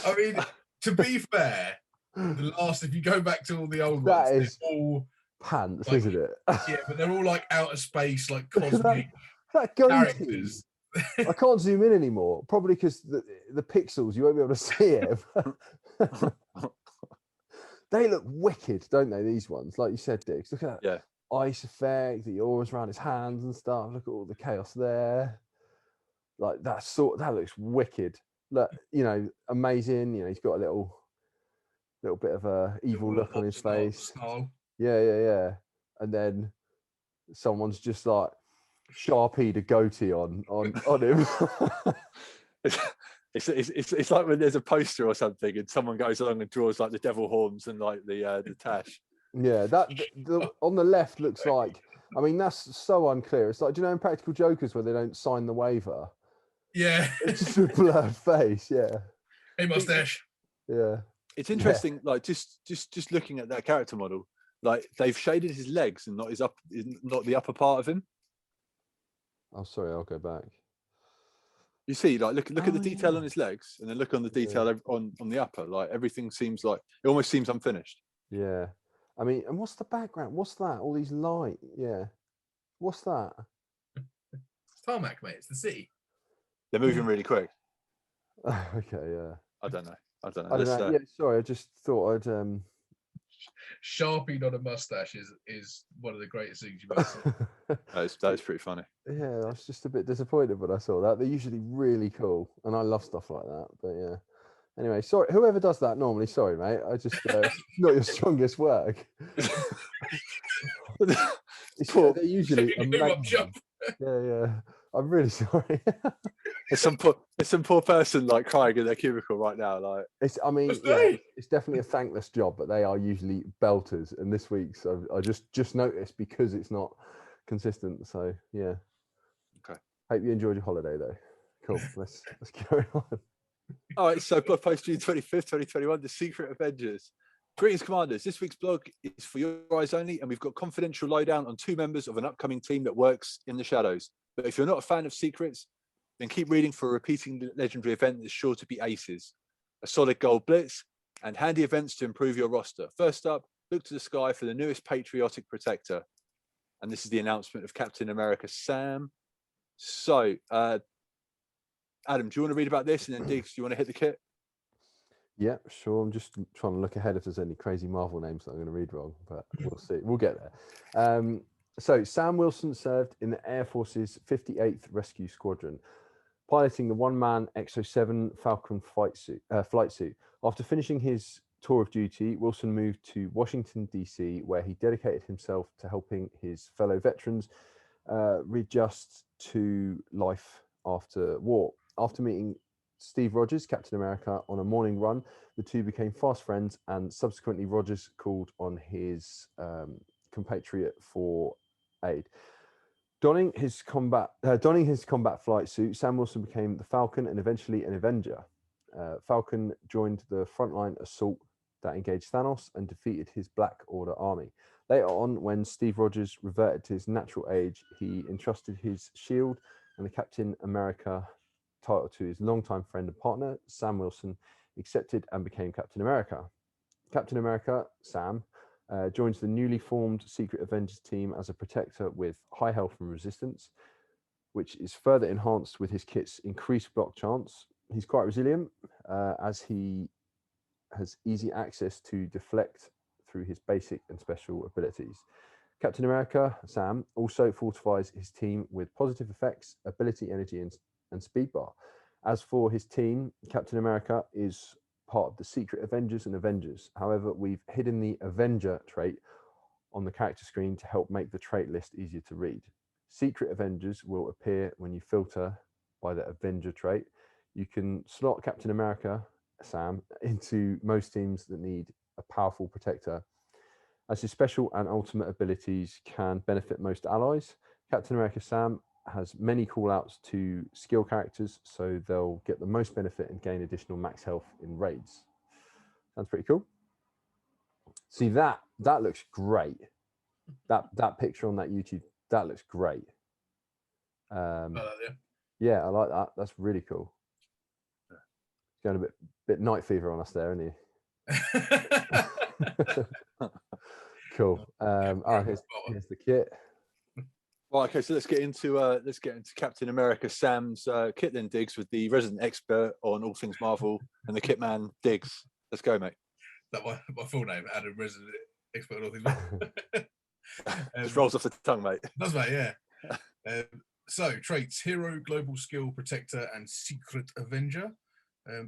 S2: I mean, to be fair, if you go back to all the old ones, they're all
S3: pants, like, isn't it?
S2: Yeah, but they're all like outer space, like cosmic
S3: that
S2: characters.
S3: I can't zoom in anymore, probably because the pixels, you won't be able to see it. They look wicked, don't they, these ones? Like you said, Digz. Look at that ice effect, the auras around his hands and stuff. Look at all the chaos there. Like that looks wicked. Look, amazing. He's got a little bit of a evil look on his face. Yeah. And then someone's just like Sharpied a goatee on him.
S1: It's like when there's a poster or something and someone goes along and draws like the devil horns and like the tash.
S3: Yeah, on the left looks like, I mean, that's so unclear. It's like, do you know in Practical Jokers where they don't sign the waiver?
S2: Yeah.
S3: It's just a blurred face, yeah.
S2: Hey, mustache.
S3: Yeah.
S1: It's interesting, like just looking at that character model. Like they've shaded his legs and not the upper part of him.
S3: Oh, sorry, I'll go back.
S1: You see, like look at the detail on his legs, and then look on the detail on the upper. Like everything seems like it almost seems unfinished.
S3: Yeah, I mean, and what's the background? What's that? All these light. Yeah, what's that?
S2: It's tarmac, mate. It's the city.
S1: They're moving really quick.
S3: Okay, yeah.
S1: I don't know.
S3: Yeah, sorry, I just thought I'd
S2: Sharpie on a mustache is one of the greatest things you've ever seen.
S1: That is pretty funny.
S3: Yeah, I was just a bit disappointed when I saw that. They're usually really cool, and I love stuff like that. But yeah, anyway, sorry, whoever does that normally. Sorry, mate. I just not your strongest work. They're usually amazing. Yeah. I'm really sorry.
S1: There's some poor person like crying in their cubicle right now. Like
S3: it's definitely a thankless job, but they are usually belters. And this week's I just noticed because it's not consistent. So yeah.
S1: Okay.
S3: Hope you enjoyed your holiday though. Cool. Let's carry on.
S1: All right. So blog post June 25th, 2021. The Secret Avengers. Greetings, Commanders. This week's blog is for your eyes only, and we've got confidential lowdown on 2 members of an upcoming team that works in the shadows. But if you're not a fan of secrets, then keep reading for a repeating legendary event that's sure to be aces, a solid gold blitz, and handy events to improve your roster. First up, look to the sky for the newest patriotic protector. And this is the announcement of Captain America Sam. So, Adam, do you want to read about this? And then Digz, do you want to hit the kit?
S3: Yeah, sure. I'm just trying to look ahead if there's any crazy Marvel names that I'm going to read wrong, but we'll see. We'll get there. So Sam Wilson served in the Air Force's 58th Rescue Squadron. piloting the one-man Exo-7 Falcon flight suit. After finishing his tour of duty, Wilson moved to Washington, D.C., where he dedicated himself to helping his fellow veterans readjust to life after war. After meeting Steve Rogers, Captain America, on a morning run, the two became fast friends, and subsequently Rogers called on his compatriot for aid. Donning his combat flight suit, Sam Wilson became the Falcon and eventually an Avenger. Falcon joined the frontline assault that engaged Thanos and defeated his Black Order army. Later on, when Steve Rogers reverted to his natural age, he entrusted his shield and the Captain America title to his longtime friend and partner, Sam Wilson, accepted and became Captain America. Captain America, Sam, joins the newly formed Secret Avengers team as a protector with high health and resistance, which is further enhanced with his kit's increased block chance. He's quite resilient, as he has easy access to deflect through his basic and special abilities. Captain America, Sam, also fortifies his team with positive effects, ability, energy, and speed bar. As for his team, Captain America is part of the Secret Avengers and Avengers. However, we've hidden the Avenger trait on the character screen to help make the trait list easier to read. Secret Avengers will appear when you filter by the Avenger trait. You can slot Captain America, Sam, into most teams that need a powerful protector, as his special and ultimate abilities can benefit most allies. Captain America Sam has many callouts to skill characters, so they'll get the most benefit and gain additional max health in raids. Sounds pretty cool. See, that looks great. That picture on that YouTube, that looks great. Yeah, I like that. That's really cool. Going a bit night fever on us there, isn't he? Cool. Here's the kit.
S1: Well, okay, so let's get into Captain America Sam's kit then, Diggs, with the resident expert on all things Marvel and the kit man, Diggs. Let's go, mate.
S2: That my full name, Adam, resident expert on all things Marvel.
S1: Just rolls off the tongue, mate.
S2: Does, mate, yeah. So traits: hero, global skill, protector, and secret avenger.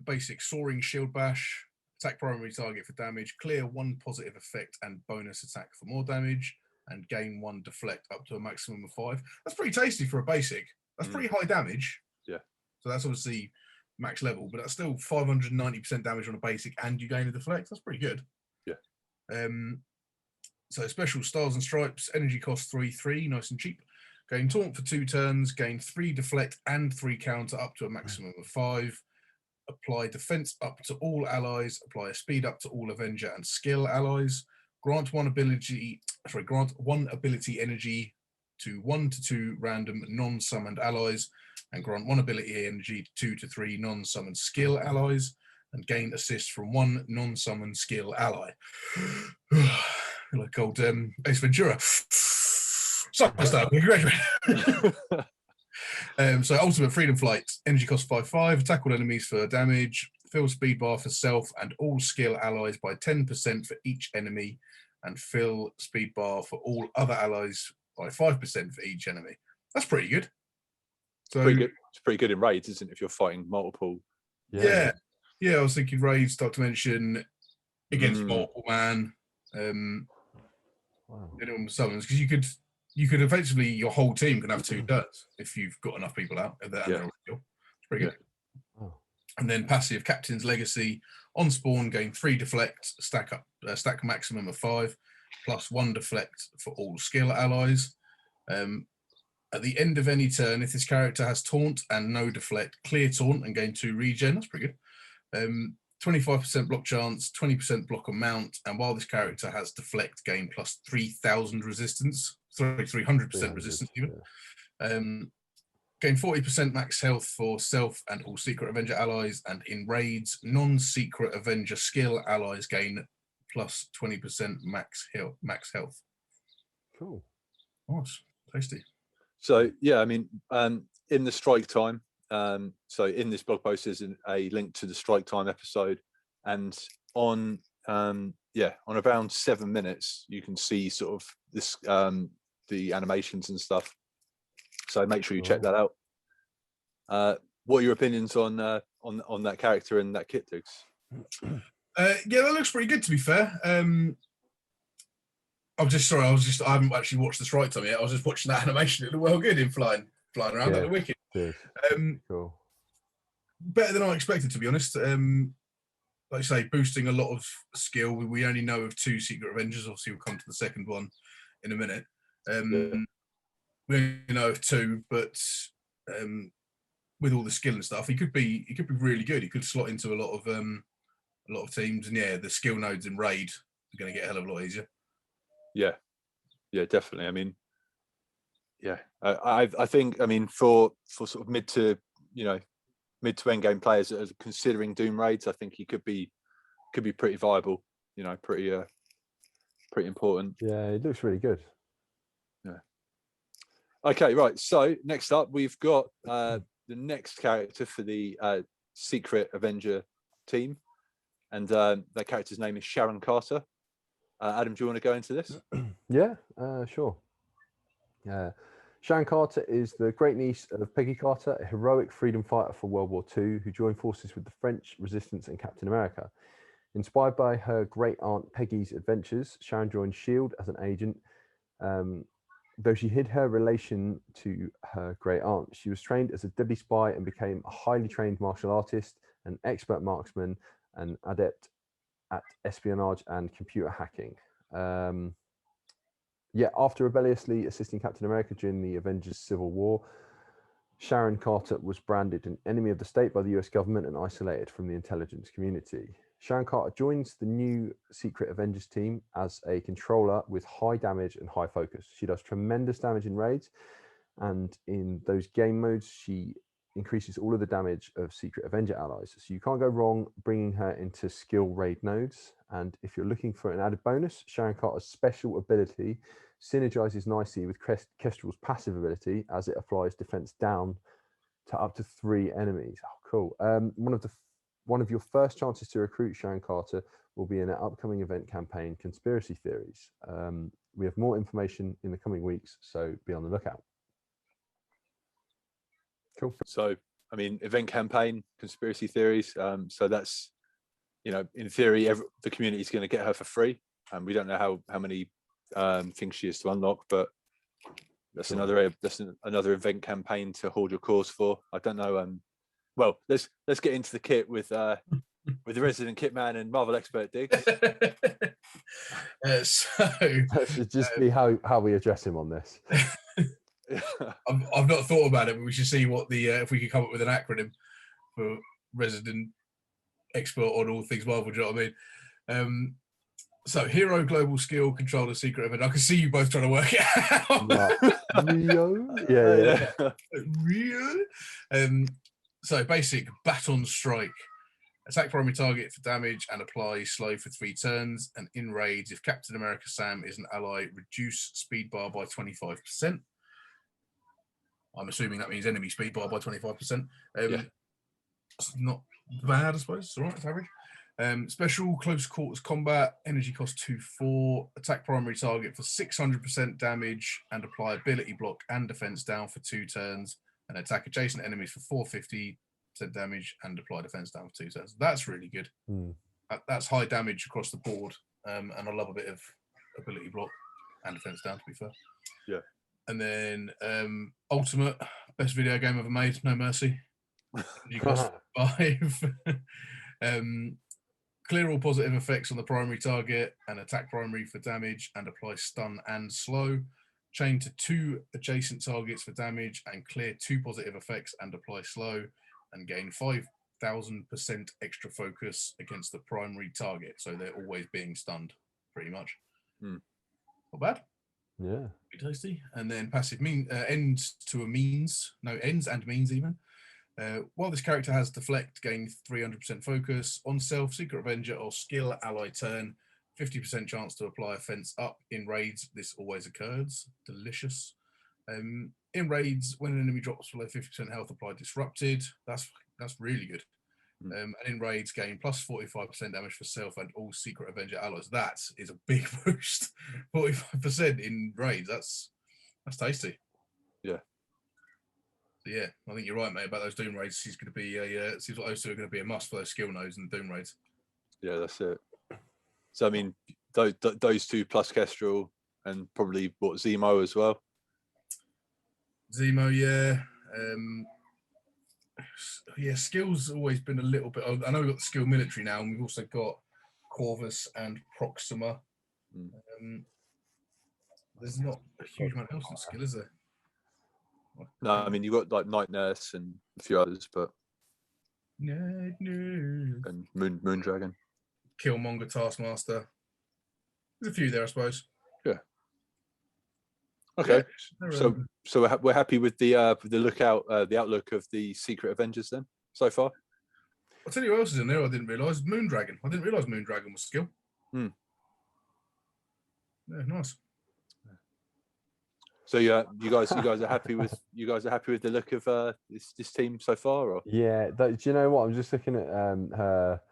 S2: Basic soaring shield bash, attack primary target for damage, clear 1 positive effect and bonus attack for more damage, and gain 1 deflect up to a maximum of 5. That's pretty tasty for a basic. That's pretty high damage.
S1: Yeah. So
S2: that's obviously max level, but that's still 590% damage on a basic, and you gain a deflect. That's pretty good.
S1: Yeah.
S2: So special stars and stripes, energy cost 3/3, nice and cheap. Gain taunt for 2 turns, gain 3 deflect and 3 counter up to a maximum of 5. Apply defense up to all allies, apply a speed up to all Avenger and skill allies, grant one ability energy to 1 to 2 random non-summoned allies, and grant 1 ability energy to 2 to 3 non-summoned skill allies, and gain assist from 1 non-summoned skill ally. Like old Ace Ventura. Superstar, we graduate. So ultimate freedom flight, energy cost 5/5, attack all enemies for damage, fill speed bar for self and all skill allies by 10% for each enemy, and fill speed bar for all other allies by 5% for each enemy. That's pretty good. So
S1: pretty good. It's pretty good in raids, isn't it, if you're fighting multiple?
S2: Yeah. I was thinking raids, Dark Dimension, against multiple man. Anyone with summons, because you could effectively, your whole team can have 2 turns if you've got enough people out. It's pretty good.
S3: Oh.
S2: And then passive Captain's Legacy, on spawn gain 3 deflect, stack maximum of 5, plus 1 deflect for all skill allies. At the end of any turn, if this character has taunt and no deflect, clear taunt and gain 2 regen. That's pretty good. 25% block chance, 20% block amount, and while this character has deflect, gain plus 3,000 resistance. Sorry, 300% resistance even. Yeah. Gain 40% max health for self and all Secret Avenger allies, and in raids, non-Secret Avenger skill allies gain plus 20% max health.
S3: Cool.
S2: Nice. Tasty.
S1: So, yeah, I mean, in the strike time, so in this blog post is a link to the strike time episode, and on around 7 minutes you can see sort of this the animations and stuff, so make sure you check that out. what are your opinions on that character and that kit, Diggs?
S2: Yeah, that looks pretty good, to be fair. I'm just sorry, I haven't actually watched the Strike Time yet. I was just watching that animation. It looked well good in flying around. That looked wicked.
S3: Cool.
S2: Better than I expected, to be honest. Like I say, boosting a lot of skill. We only know of 2 Secret Avengers. Obviously, we'll come to the second one in a minute. We only know of 2, but with all the skill and stuff, he could be really good. He could slot into a lot of teams, and yeah, the skill nodes in Raid are going to get a hell of a lot easier.
S1: Yeah, definitely. I mean, yeah, I think, I mean, for sort of mid to end game players that are considering Doom raids, I think he could be pretty viable. Pretty important.
S3: Yeah, it looks really good.
S1: Yeah. Okay, right. So next up, we've got the next character for the Secret Avenger team, and that character's name is Sharon Carter. Adam, do you want to go into this?
S3: Yeah, sure. Sharon Carter is the great niece of Peggy Carter, a heroic freedom fighter for World War II who joined forces with the French Resistance and Captain America. Inspired by her great aunt Peggy's adventures, Sharon joined S.H.I.E.L.D. as an agent. Though she hid her relation to her great aunt, she was trained as a deadly spy and became a highly trained martial artist, an expert marksman, and adept at espionage and computer hacking. After rebelliously assisting Captain America during the Avengers Civil War, Sharon Carter was branded an enemy of the state by the US government and isolated from the intelligence community. Sharon Carter joins the new Secret Avengers team as a controller with high damage and high focus. She does tremendous damage in raids, and in those game modes, she increases all of the damage of Secret Avenger allies. So you can't go wrong bringing her into skill raid nodes. And if you're looking for an added bonus, Sharon Carter's special ability synergizes nicely with Kestrel's passive ability as it applies defense down to up to 3 enemies. Oh, cool. One of your first chances to recruit Sharon Carter will be in an upcoming event campaign, Conspiracy Theories. We have more information in the coming weeks, so be on the lookout. Cool.
S1: So, I mean, event campaign, Conspiracy Theories. So that's, in theory, the community is going to get her for free. And we don't know how many things she is to unlock, but that's another event campaign to hold your course for. I don't know. Well, let's get into the kit with the resident kit man and Marvel expert Diggs.
S2: So
S3: that should just be how we address him on this.
S2: I've not thought about it, but we should see what if we could come up with an acronym for resident expert on all things Marvel. Do you know what I mean? So hero, global skill, controller, secret event. I can see you both trying to work it out.
S3: Rio? Yeah.
S2: Rio? So basic baton strike. Attack primary target for damage and apply slow for 3 turns. And in raids, if Captain America Sam is an ally, reduce speed bar by 25%. I'm assuming that means enemy speed bar by 25%. It's not bad, I suppose. It's all right, it's average. Special close quarters combat, energy cost 2/4. Attack primary target for 600% damage and apply ability block and defense down for 2 turns. And attack adjacent enemies for 450% damage and apply defense down for 2 turns. That's really good. That's high damage across the board. And I love a bit of ability block and defense down, to be fair.
S1: Yeah.
S2: And then Ultimate, best video game ever made, no mercy. You cost 5. Clear all positive effects on the primary target and attack primary for damage and apply stun and slow. Chain to 2 adjacent targets for damage and clear 2 positive effects and apply slow, and gain 5,000% extra focus against the primary target. So they're always being stunned, pretty much. Not bad.
S3: Yeah.
S2: Pretty tasty. And then passive ends to a means. No, ends and means even. While this character has deflect, gain 300% focus on self, Secret Avenger or skill ally turn, 50% chance to apply offense up. In raids, this always occurs. Delicious. In raids, when an enemy drops below 50% health, apply disrupted. That's really good. And in raids, gain plus 45% damage for self and all Secret Avenger allies. That is a big boost. 45% in raids. That's tasty.
S1: Yeah.
S2: So yeah, I think you're right, mate, about those Doom raids. He's going to be seems like those two are going to be a must for those skill nodes and Doom raids.
S1: Yeah, that's it. So I mean, those two plus Kestrel and probably what Zemo as well.
S2: Zemo, yeah. Yeah, skill's always been a little bit. I know we've got the skill military now, and we've also got Corvus and Proxima. There's not a huge amount else in skill, is there?
S1: No, I mean you've got like Night Nurse and a few others, but
S2: Night Nurse
S1: and Moondragon,
S2: Killmonger, Taskmaster. There's a few there, I suppose.
S1: Yeah. Okay.
S2: Yeah,
S1: so we're happy with the outlook of the Secret Avengers then so far.
S2: I'll tell you what else is in there. I didn't realise Moondragon. I didn't realise Moondragon was skill. Yeah, nice.
S1: So you guys are happy with the look of this team so far, or?
S3: Yeah, do you know what? I'm just looking at her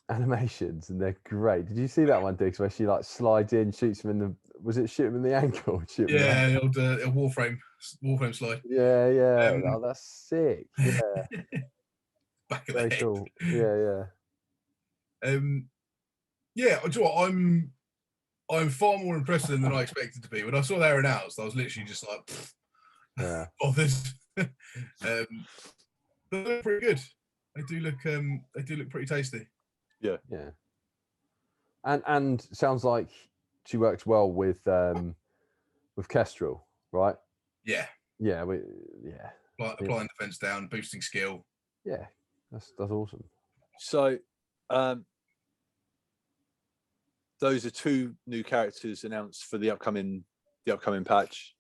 S3: animations, and they're great. Did you see that one, Diggs, where she like slides in, shoots him in the? Was it shoot him in the ankle?
S2: Yeah, the old Warframe slide.
S3: Yeah. Oh, that's sick. Yeah.
S2: Back of
S3: Very
S2: the head.
S3: cool. Yeah.
S2: Yeah. Do you know what? I'm far more impressed than I expected to be. When I saw they were announced, I was literally just like,
S3: yeah.
S2: Bothers. But they look pretty good. They do look pretty tasty.
S3: Yeah. And sounds like she works well with Kestrel, right?
S2: Yeah.
S3: Yeah.
S2: Applying defense down, boosting skill.
S3: Yeah, that's awesome.
S1: So, those are two new characters announced for the upcoming patch.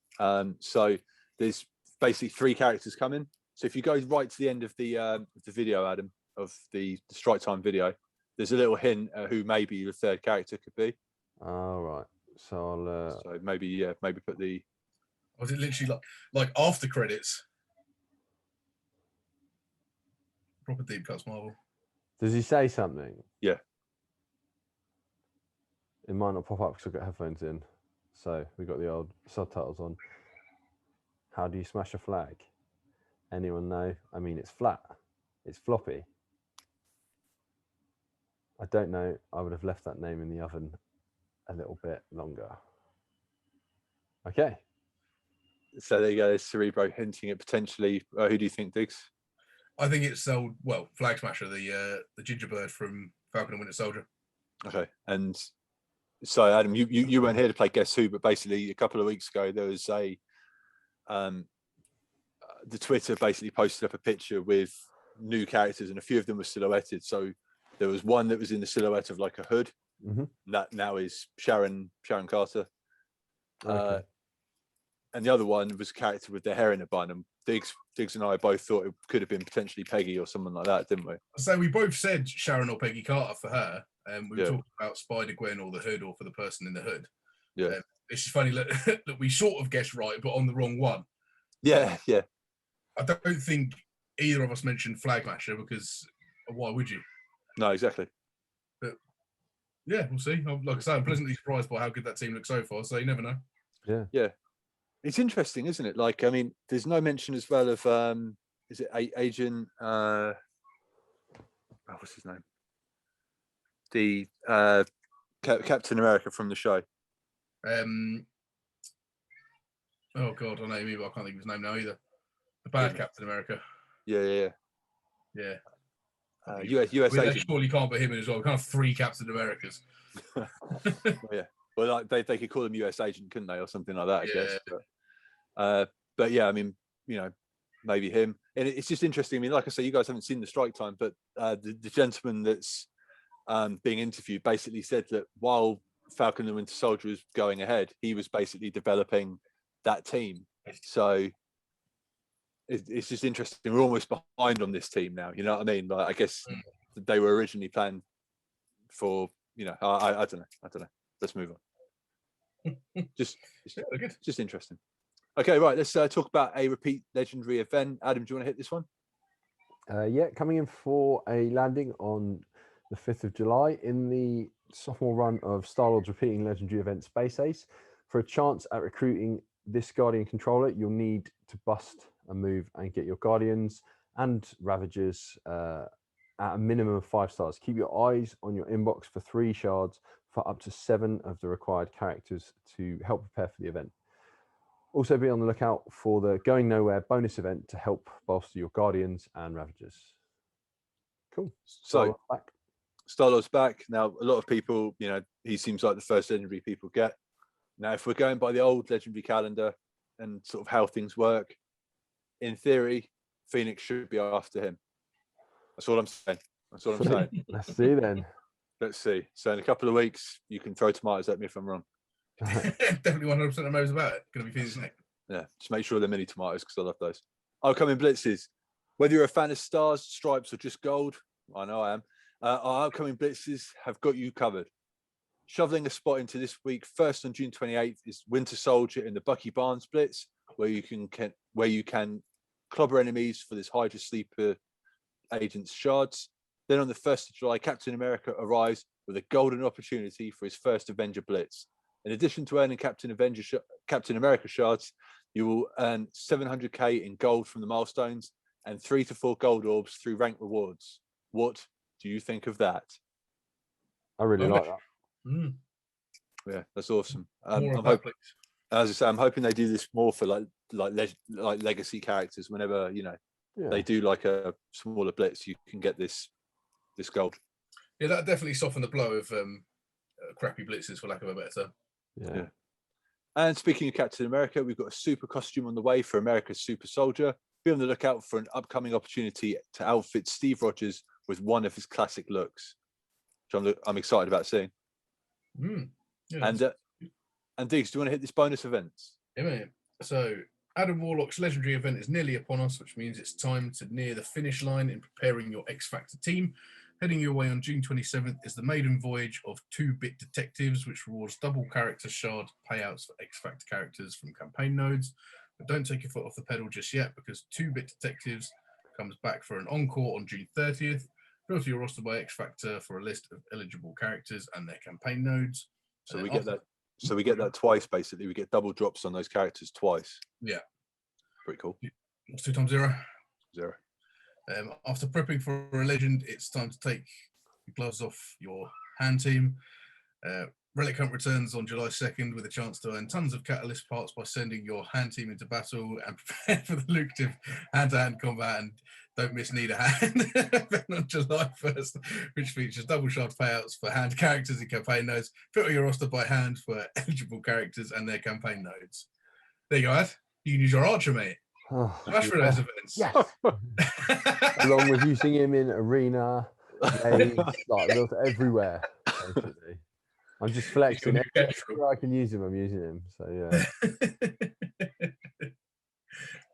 S1: So there's basically 3 characters coming. So if you go right to the end of the video, Adam, of the Strike Time video, there's a little hint at who maybe the 3rd character could be.
S3: All right. So I'll.
S1: So maybe put the.
S2: Was it literally like after credits? Proper deep cuts, Marvel.
S3: Does he say something?
S1: Yeah.
S3: It might not pop up because I've got headphones in. So we've got the old subtitles on. How do you smash a flag? Anyone know? I mean, it's flat. It's floppy. I don't know. I would have left that name in the oven a little bit longer. Okay.
S1: So there you go. There's Cerebro hinting at potentially. Who do you think, Diggs?
S2: I think it's Flag Smasher, the Gingerbird from Falcon and Winter Soldier.
S1: Okay, and so Adam, you weren't here to play Guess Who, but basically a couple of weeks ago there was the Twitter basically posted up a picture with new characters, and a few of them were silhouetted. So there was one that was in the silhouette of like a hood.
S3: Mm-hmm.
S1: That now is Sharon Carter.
S3: Okay.
S1: And the other one was a character with their hair in a bun. And Diggs and I both thought it could have been potentially Peggy or someone like that, didn't we?
S2: So we both said Sharon or Peggy Carter for her. We were talking about Spider-Gwen or the hood, or for the person in the hood.
S1: Yeah.
S2: It's just funny that we sort of guessed right, but on the wrong one.
S1: Yeah.
S2: I don't think either of us mentioned Flag Smasher, because why would you?
S1: No, exactly.
S2: But yeah, we'll see. Like I say, I'm pleasantly surprised by how good that team looks so far. So you never know.
S3: Yeah.
S1: It's interesting, isn't it? Like, I mean, there's no mention as well of is it Agent? What's his name? The Captain America from the show.
S2: Oh God, I know you, but I can't think of his name now either. The bad Captain America.
S1: Yeah. US
S2: They
S1: agent.
S2: surely can't put him in as well. We can't have 3 Captain Americas.
S1: Yeah. Well, like they could call him US agent, couldn't they, or something like that? I guess. But yeah, I mean, maybe him. And it's just interesting. I mean, like I say, you guys haven't seen the Strike Time, but the gentleman that's being interviewed basically said that while Falcon and Winter Soldier was going ahead, he was basically developing that team. So it's just interesting. We're almost behind on this team now. You know what I mean? Like, I guess they were originally planned for. I don't know. Let's move on. Just interesting. Okay, right. Let's talk about a repeat legendary event. Adam, do you want to hit this one?
S3: Yeah, coming in for a landing on the 5th of July in the sophomore run of Starlord's repeating legendary event Space Ace. For a chance at recruiting this Guardian controller, you'll need to bust a move and get your Guardians and Ravagers at a minimum of 5 stars. Keep your eyes on your inbox for 3 shards for up to 7 of the required characters to help prepare for the event. Also be on the lookout for the Going Nowhere bonus event to help bolster your Guardians and Ravagers. Cool.
S1: So Starlord's back. Now, a lot of people, you know, he seems like the first legendary people get. Now, if we're going by the old legendary calendar and sort of how things work, in theory, Phoenix should be after him. That's all I'm saying. That's all I'm saying.
S3: Let's see then.
S1: Let's see. So in a couple of weeks, you can throw tomatoes at me if I'm wrong.
S2: Definitely 100% knows about it. Going to be Phoenix next.
S1: Yeah, just make sure they're mini tomatoes because I love those. Upcoming blitzes. Whether you're a fan of stars, stripes, or just gold, I know I am. Our upcoming blitzes have got you covered. Shoveling a spot into this week, first on June 28th, is Winter Soldier in the Bucky Barnes Blitz, where you can clobber enemies for this Hydra Sleeper agent's shards. Then on the 1st of July, Captain America arrives with a golden opportunity for his first Avenger Blitz. In addition to earning Captain America shards, you will earn 700k in gold from the milestones and 3 to 4 gold orbs through rank rewards. What do you think of that?
S3: I really like that.
S2: Mm.
S1: Yeah, that's awesome.
S2: As
S1: I say, I'm hoping they do this more for like legacy characters. Whenever they do like a smaller blitz, you can get this gold.
S2: Yeah, that definitely softened the blow of crappy blitzes, for lack of a better term.
S1: Yeah. And speaking of Captain America, we've got a super costume on the way for America's Super Soldier. Be on the lookout for an upcoming opportunity to outfit Steve Rogers with one of his classic looks, which I'm excited about seeing.
S2: Mm. Yeah,
S1: and Digz, do you want to hit this bonus events?
S2: Yeah, man. So Adam Warlock's legendary event is nearly upon us, which means it's time to near the finish line in preparing your X Factor team. Heading your way on June 27th is the maiden voyage of 2-bit detectives, which rewards double character shard payouts for X Factor characters from campaign nodes. But don't take your foot off the pedal just yet, because 2-bit detectives comes back for an encore on June 30th. Go to your roster by X Factor for a list of eligible characters and their campaign nodes.
S1: So we get that. So we get that twice, basically. We get double drops on those characters twice.
S2: Yeah.
S1: Pretty cool.
S2: What's 2 times 0?
S1: 0.
S2: After prepping for a legend, it's time to take the gloves off your hand team. Relic Hunt returns on July 2nd with a chance to earn tons of catalyst parts by sending your hand team into battle and prepare for the lucrative hand-to-hand combat and don't miss Need a Hand on July 1st, which features double shard payouts for hand characters and campaign nodes. Filter your roster by hand for eligible characters and their campaign nodes. There you go, Ad. You can use your archer, mate. Smash for those events.
S3: Yes. Along with using him in arena, like everywhere, basically. I'm just flexing. Everywhere I can use him, I'm using him. So yeah.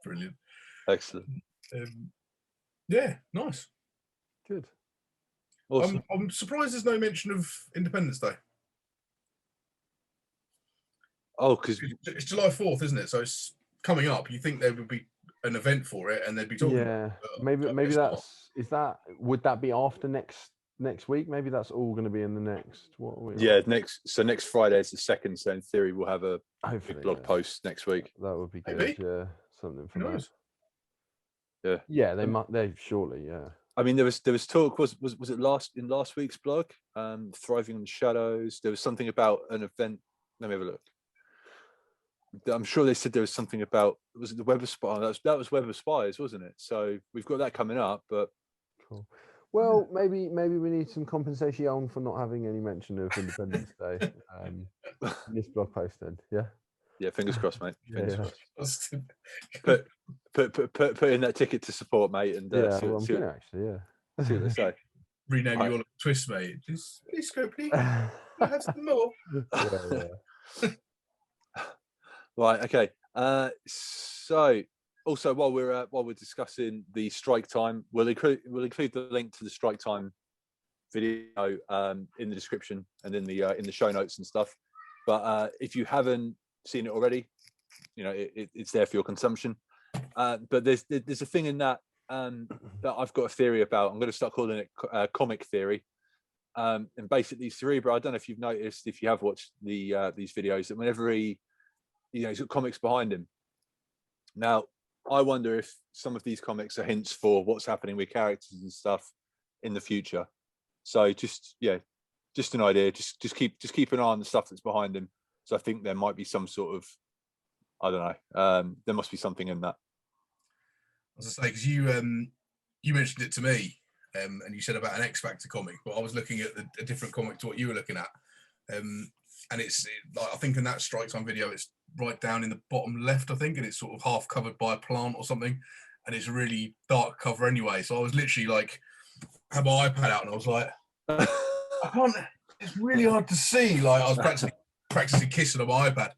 S2: Brilliant.
S1: Excellent.
S2: Yeah, nice.
S3: Good.
S1: Awesome.
S2: I'm surprised there's no mention of Independence Day.
S1: Oh, because
S2: it's July 4th, isn't it? So it's coming up. You think there would be an event for it, and they'd be talking.
S3: Yeah, maybe would that be after next week? Maybe that's all going to be in the next.
S1: Next Friday is the 2nd. So in theory, we'll have a big blog post next week.
S3: That would be good.
S2: Maybe.
S3: Yeah, something from that.
S1: Yeah.
S3: Yeah, they surely. Yeah.
S1: I mean, there was talk. Was it last week's blog? Thriving in the Shadows. There was something about an event. Let me have a look. I'm sure they said there was something about, was it the Web of Spies? That was Web of Spies, wasn't it? So we've got that coming up. But
S3: cool. Well, maybe we need some compensation for not having any mention of Independence Day in this blog post. Then, yeah.
S1: Yeah, fingers crossed, mate. Fingers
S2: crossed.
S1: Put in that ticket to support, mate, and
S3: see what
S1: they say.
S2: Rename you all Twist, mate. Just please go, please. Have some more.
S1: Right. Okay. So also while we're discussing the strike time, we'll include the link to the strike time video in the description and in the show notes and stuff. But if you haven't seen it already, it's there for your consumption. But there's a thing in that that I've got a theory about. I'm going to start calling it comic theory. And basically, Cerebro, I don't know if you've noticed, if you have watched these videos, that whenever he's got comics behind him. Now, I wonder if some of these comics are hints for what's happening with characters and stuff in the future. So just an idea. Just keep an eye on the stuff that's behind him. So I think there might be some sort of, I don't know. There must be something in that.
S2: As I say, because you mentioned it to me, and you said about an X Factor comic, but I was looking at a different comic to what you were looking at, and it's like, I think in that Strike Time video, it's right down in the bottom left, I think, and it's sort of half covered by a plant or something, and it's a really dark cover anyway. So I was literally like, had my iPad out, and I was like, I can't. It's really hard to see. Like I was practicing kissing on my iPad,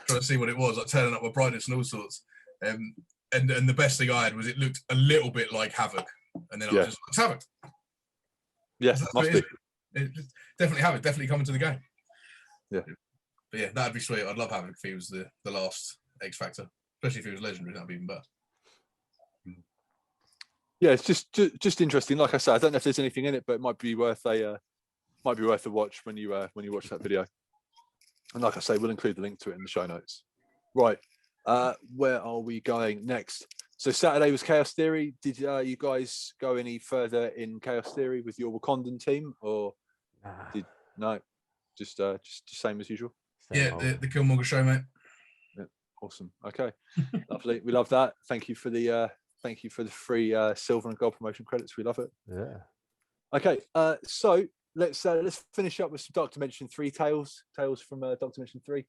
S2: trying to see what it was, like turning up my brightness and all sorts. And the best thing I had was it looked a little bit like Havoc, and then I was just like, it's Havoc.
S1: Yeah, must be.
S2: Definitely Havoc. Definitely coming to the game.
S1: Yeah,
S2: but yeah, that'd be sweet. I'd love Havoc if he was the last X Factor, especially if he was legendary. That'd be even better.
S1: Yeah, it's just interesting. Like I said, I don't know if there's anything in it, but it might be worth a watch when you watch that video. And like I say, we'll include the link to it in the show notes. Right, where are we going next? So Saturday was Chaos Theory. Did you guys go any further in Chaos Theory with your Wakandan team, or no? Just same as usual.
S2: Yeah, the Killmonger show, mate.
S1: Yeah, awesome. Okay, lovely. We love that. Thank you for the free silver and gold promotion credits. We love it.
S3: Yeah.
S1: Okay, so let's finish up with some Dark Dimension 3 tales from Dark Dimension 3.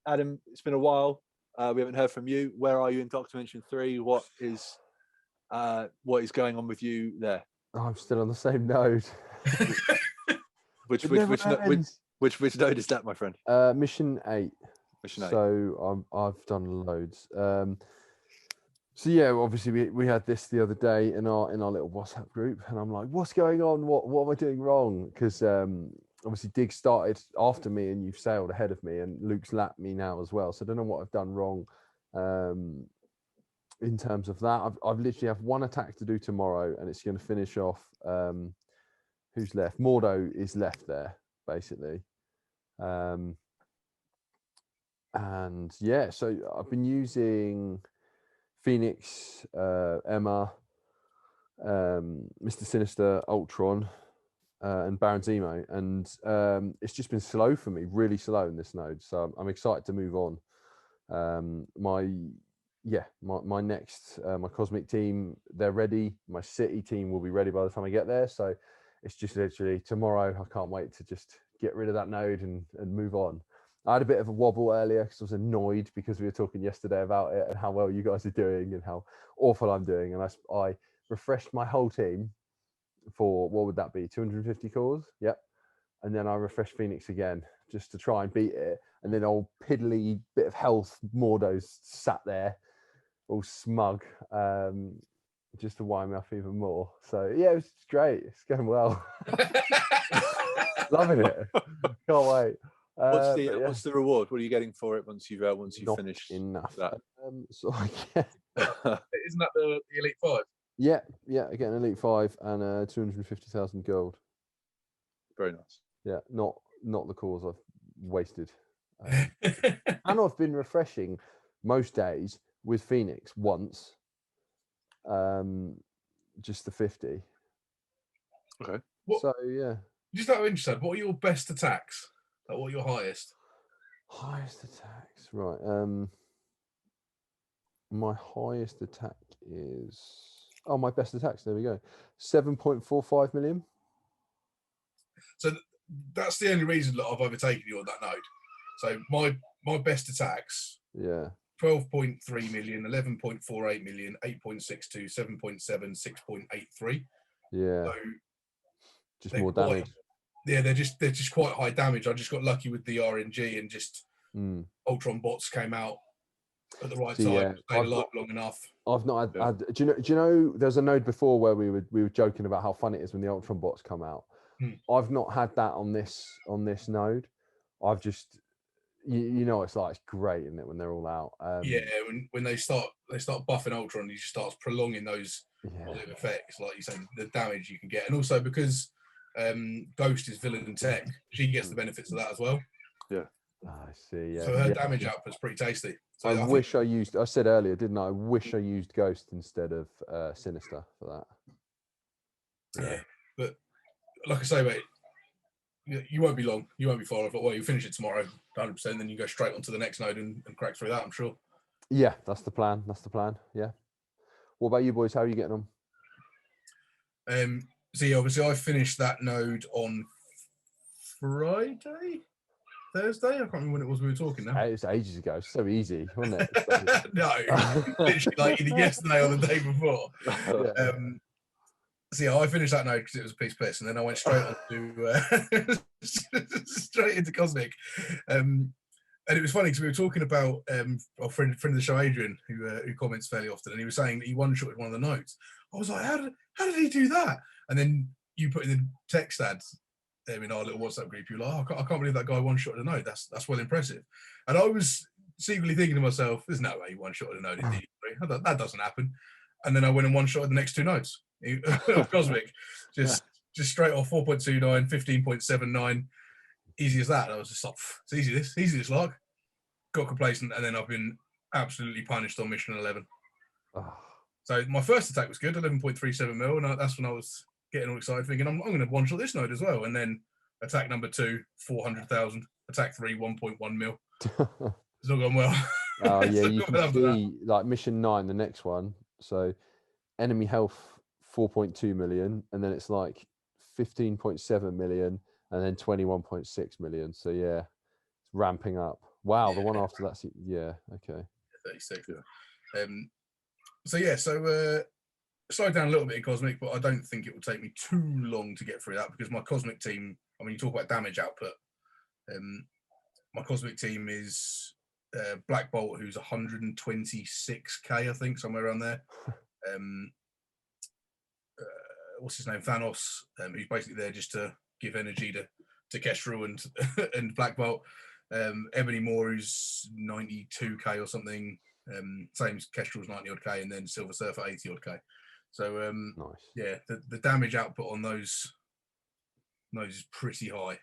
S1: Adam, it's been a while. We haven't heard from you. Where are you in Dark Dimension 3? What is going on with you there?
S3: I'm still on the same node.
S1: Which node is that, my friend?
S3: Mission 8.
S1: Mission 8.
S3: So I've done loads. So yeah, obviously we had this the other day in our little WhatsApp group, and I'm like, what's going on? What am I doing wrong? Because obviously Digz started after me, and you've sailed ahead of me, and Luke's lapped me now as well. So I don't know what I've done wrong in terms of that. I've literally have one attack to do tomorrow, and it's going to finish off. Who's left? Mordo is left there, basically. And yeah, so I've been using Phoenix, Emma, Mr. Sinister, Ultron, and Baron Zemo, and it's just been slow for me, really slow in this node. So I'm excited to move on. My next my Cosmic team, they're ready. My City team will be ready by the time I get there. So it's just literally tomorrow. I can't wait to just get rid of that node and move on. I had a bit of a wobble earlier because I was annoyed because we were talking yesterday about it and how well you guys are doing and how awful I'm doing. And I refreshed my whole team for, what would that be, 250 cores? Yep. And then I refreshed Phoenix again just to try and beat it. And then old piddly bit of health Mordo's sat there all smug just to wind me up even more. So yeah, it was great. It's going well. Loving it. Can't wait.
S1: What's the reward? What are you getting for it once you've finished
S3: enough
S1: that?
S3: So yeah.
S2: Isn't that the Elite 5?
S3: Yeah, I get an Elite 5 and 250,000 gold.
S1: Very nice.
S3: Yeah, not the cores I've wasted. And I've been refreshing most days with Phoenix once. Just the 50.
S1: Okay.
S3: So yeah.
S2: Just out of interest, what are your best attacks? Like, what are your highest?
S3: Highest attacks, right? My highest attack is my best attacks. There we go, 7.45 million.
S2: So that's the only reason that I've overtaken you on that node. So my best attacks, 12.3 million, 11.48 million, 8.62, 7.7, 6.83.
S3: Yeah.
S2: So
S3: just more damage.
S2: They're just quite high damage. I just got lucky with the RNG and just Ultron bots came out at the right time.
S3: Yeah,
S2: stayed alive long enough.
S3: I've not had. Do you know? There's a node before where we were joking about how fun it is when the Ultron bots come out. I've not had that on this node. I've just you know it's like, it's great, isn't it, when they're all out?
S2: When they start buffing Ultron, he just starts prolonging those positive effects, like you say, the damage you can get, and also because Ghost is villain tech, she gets the benefits of that as well.
S1: Yeah.
S3: I see. Yeah.
S2: So her damage output's pretty tasty. So
S3: I said earlier, didn't I? I wish I used Ghost instead of Sinister for that.
S2: Yeah, but like I say, mate, you won't be long. You won't be far off. Well, you finish it tomorrow, 100%. Then you go straight onto the next node and crack through that, I'm sure.
S3: Yeah, that's the plan. Yeah. What about you boys? How are you getting
S2: on? So yeah, obviously I finished that node on Thursday. I can't remember when it was we were talking now.
S3: It was ages ago. It's so easy, wasn't it?
S2: No, literally like either yesterday or the day before.
S3: Yeah.
S2: So yeah, I finished that node because it was a piece of piss, and then I went straight on to straight into Cosmic. And it was funny because we were talking about our friend of the show, Adrian, who comments fairly often, and he was saying that he one-shotted one of the nodes. I was like, how did he do that? And then you put in the text ads in our little WhatsApp group. You're like, oh, I can't believe that guy one-shotted a node. That's well impressive. And I was secretly thinking to myself, there's no way he one-shotted a node in D3. That doesn't happen. And then I went and one-shotted the next two nodes of Cosmic, just straight off 4.29, 15.79, easy as that. I was just like, it's easy this lark. Got complacent, and then I've been absolutely punished on mission 11. So my first attack was good, 11.37 mil, and that's when I was getting all excited, thinking I'm going to one-shot this node as well. And then attack number 2, 400,000. Attack 3, 1.1 mil. It's not gone well.
S3: Oh yeah, you can see like mission 9, the next one. So enemy health 4.2 million, and then it's like 15.7 million, and then 21.6 million. So yeah, it's ramping up. Wow, the one after that's okay.
S2: 36. So slowed down a little bit in Cosmic, but I don't think it will take me too long to get through that because my Cosmic team, I mean, you talk about damage output. My Cosmic team is Black Bolt, who's 126k, I think, somewhere around there. What's his name? Thanos, who's basically there just to give energy to Kestrel and Black Bolt. Ebony Moore, who's 92k or something. Same as Kestrel's 90 odd k, and then Silver Surfer 80 odd k. So
S3: nice.
S2: Yeah, the damage output on those is pretty high.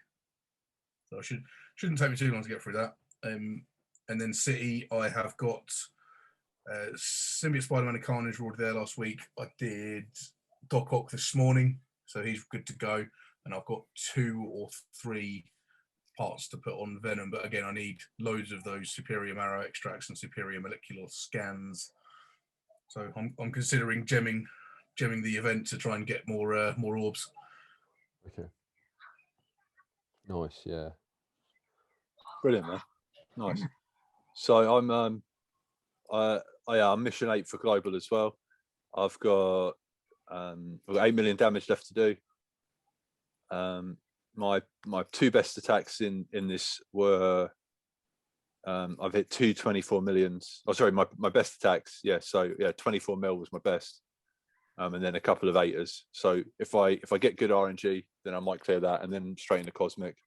S2: So shouldn't take me too long to get through that. And then City, I have got Symbiote Spider-Man and Carnage were already there last week. I did Doc Ock this morning, so he's good to go. And I've got 2 or 3 parts to put on Venom, but again, I need loads of those superior marrow extracts and superior molecular scans. So I'm considering gemming the event to try and get more orbs.
S3: Okay. Nice, yeah.
S1: Brilliant, man. Nice. So I'm mission 8 for global as well. I've got 8 million damage left to do. My 2 best attacks in this were I've hit 2 24 millions. Oh, sorry, my best attacks. Yeah, so yeah, 24 mil was my best, and then a couple of 8s. So if I get good RNG, then I might clear that, and then straight into Cosmic,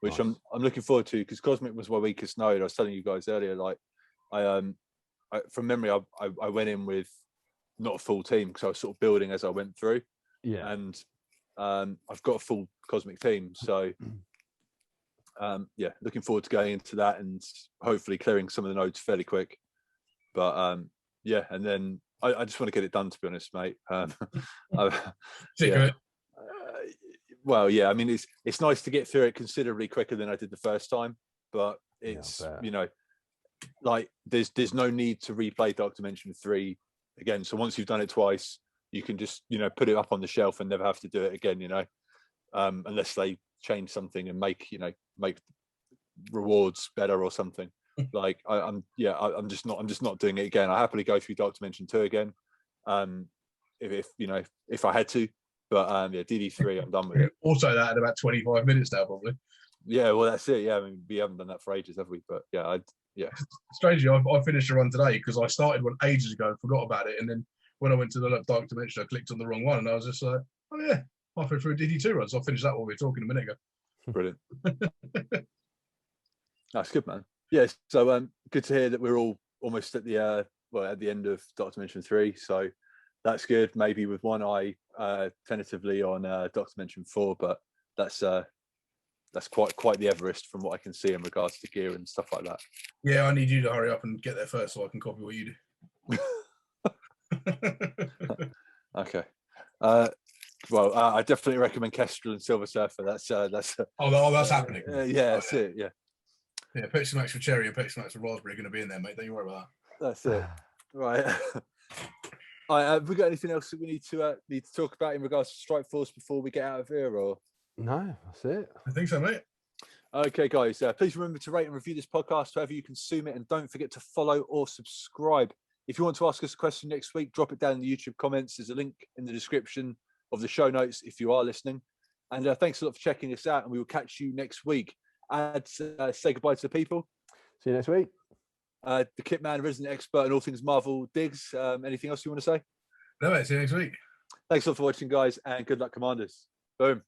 S1: which nice. I'm looking forward to because Cosmic was my weakest node. I was telling you guys earlier, like I from memory, I went in with not a full team because I was sort of building as I went through.
S3: Yeah,
S1: and I've got a full Cosmic team, so yeah, looking forward to going into that and hopefully clearing some of the nodes fairly quick. But yeah, and then I just want to get it done, to be honest, mate. Yeah. Well, yeah, I mean, it's nice to get through it considerably quicker than I did the first time, but it's like there's no need to replay Dark Dimension 3 again. So once you've done it twice, you can just put it up on the shelf and never have to do it again, unless they change something and make rewards better or something. Like I'm just not doing it again. I happily go through Dark Dimension 2 again, if I had to. But yeah, DD3, I'm done with it.
S2: Also, that in about 25 minutes now, probably.
S1: Yeah, well, that's it. Yeah, I mean, we haven't done that for ages, have we? But yeah,
S2: Strangely, I finished a run today because I started one ages ago and forgot about it, and then when I went to the Dark Dimension, I clicked on the wrong one, and I was just like, oh yeah, halfway through a DD2 run, so I finished that while we were talking a minute ago.
S1: Brilliant. That's good, man. Yes, so good to hear that we're all almost at the end of Dark Dimension 3. So that's good. Maybe with one eye tentatively on Dark Dimension 4, but that's that's quite the Everest from what I can see in regards to gear and stuff like that.
S2: Yeah, I need you to hurry up and get there first so I can copy what you do.
S1: Okay. Well, I definitely recommend Kestrel and Silver Surfer. That's
S2: that's happening.
S1: Yeah, that's it. Yeah.
S2: Yeah, Pepsi Max for cherry and Pepsi Max for raspberry are going to be in there, mate. Don't you worry about
S1: that. That's it. Right. All right. Have we got anything else that we need to talk about in regards to Strike Force before we get out of here? Or
S3: no, that's it.
S2: I think so, mate.
S1: Okay, guys. Please remember to rate and review this podcast however you consume it, and don't forget to follow or subscribe. If you want to ask us a question next week, drop it down in the YouTube comments. There's a link in the description of the show notes if you are listening. And thanks a lot for checking us out, and we will catch you next week. And say goodbye to the people.
S3: See you next week.
S1: The Kit Man, resident expert in all things Marvel, Digz. Anything else you want to say?
S2: No, mate. See you next week.
S1: Thanks a lot for watching, guys, and good luck, Commanders. Boom.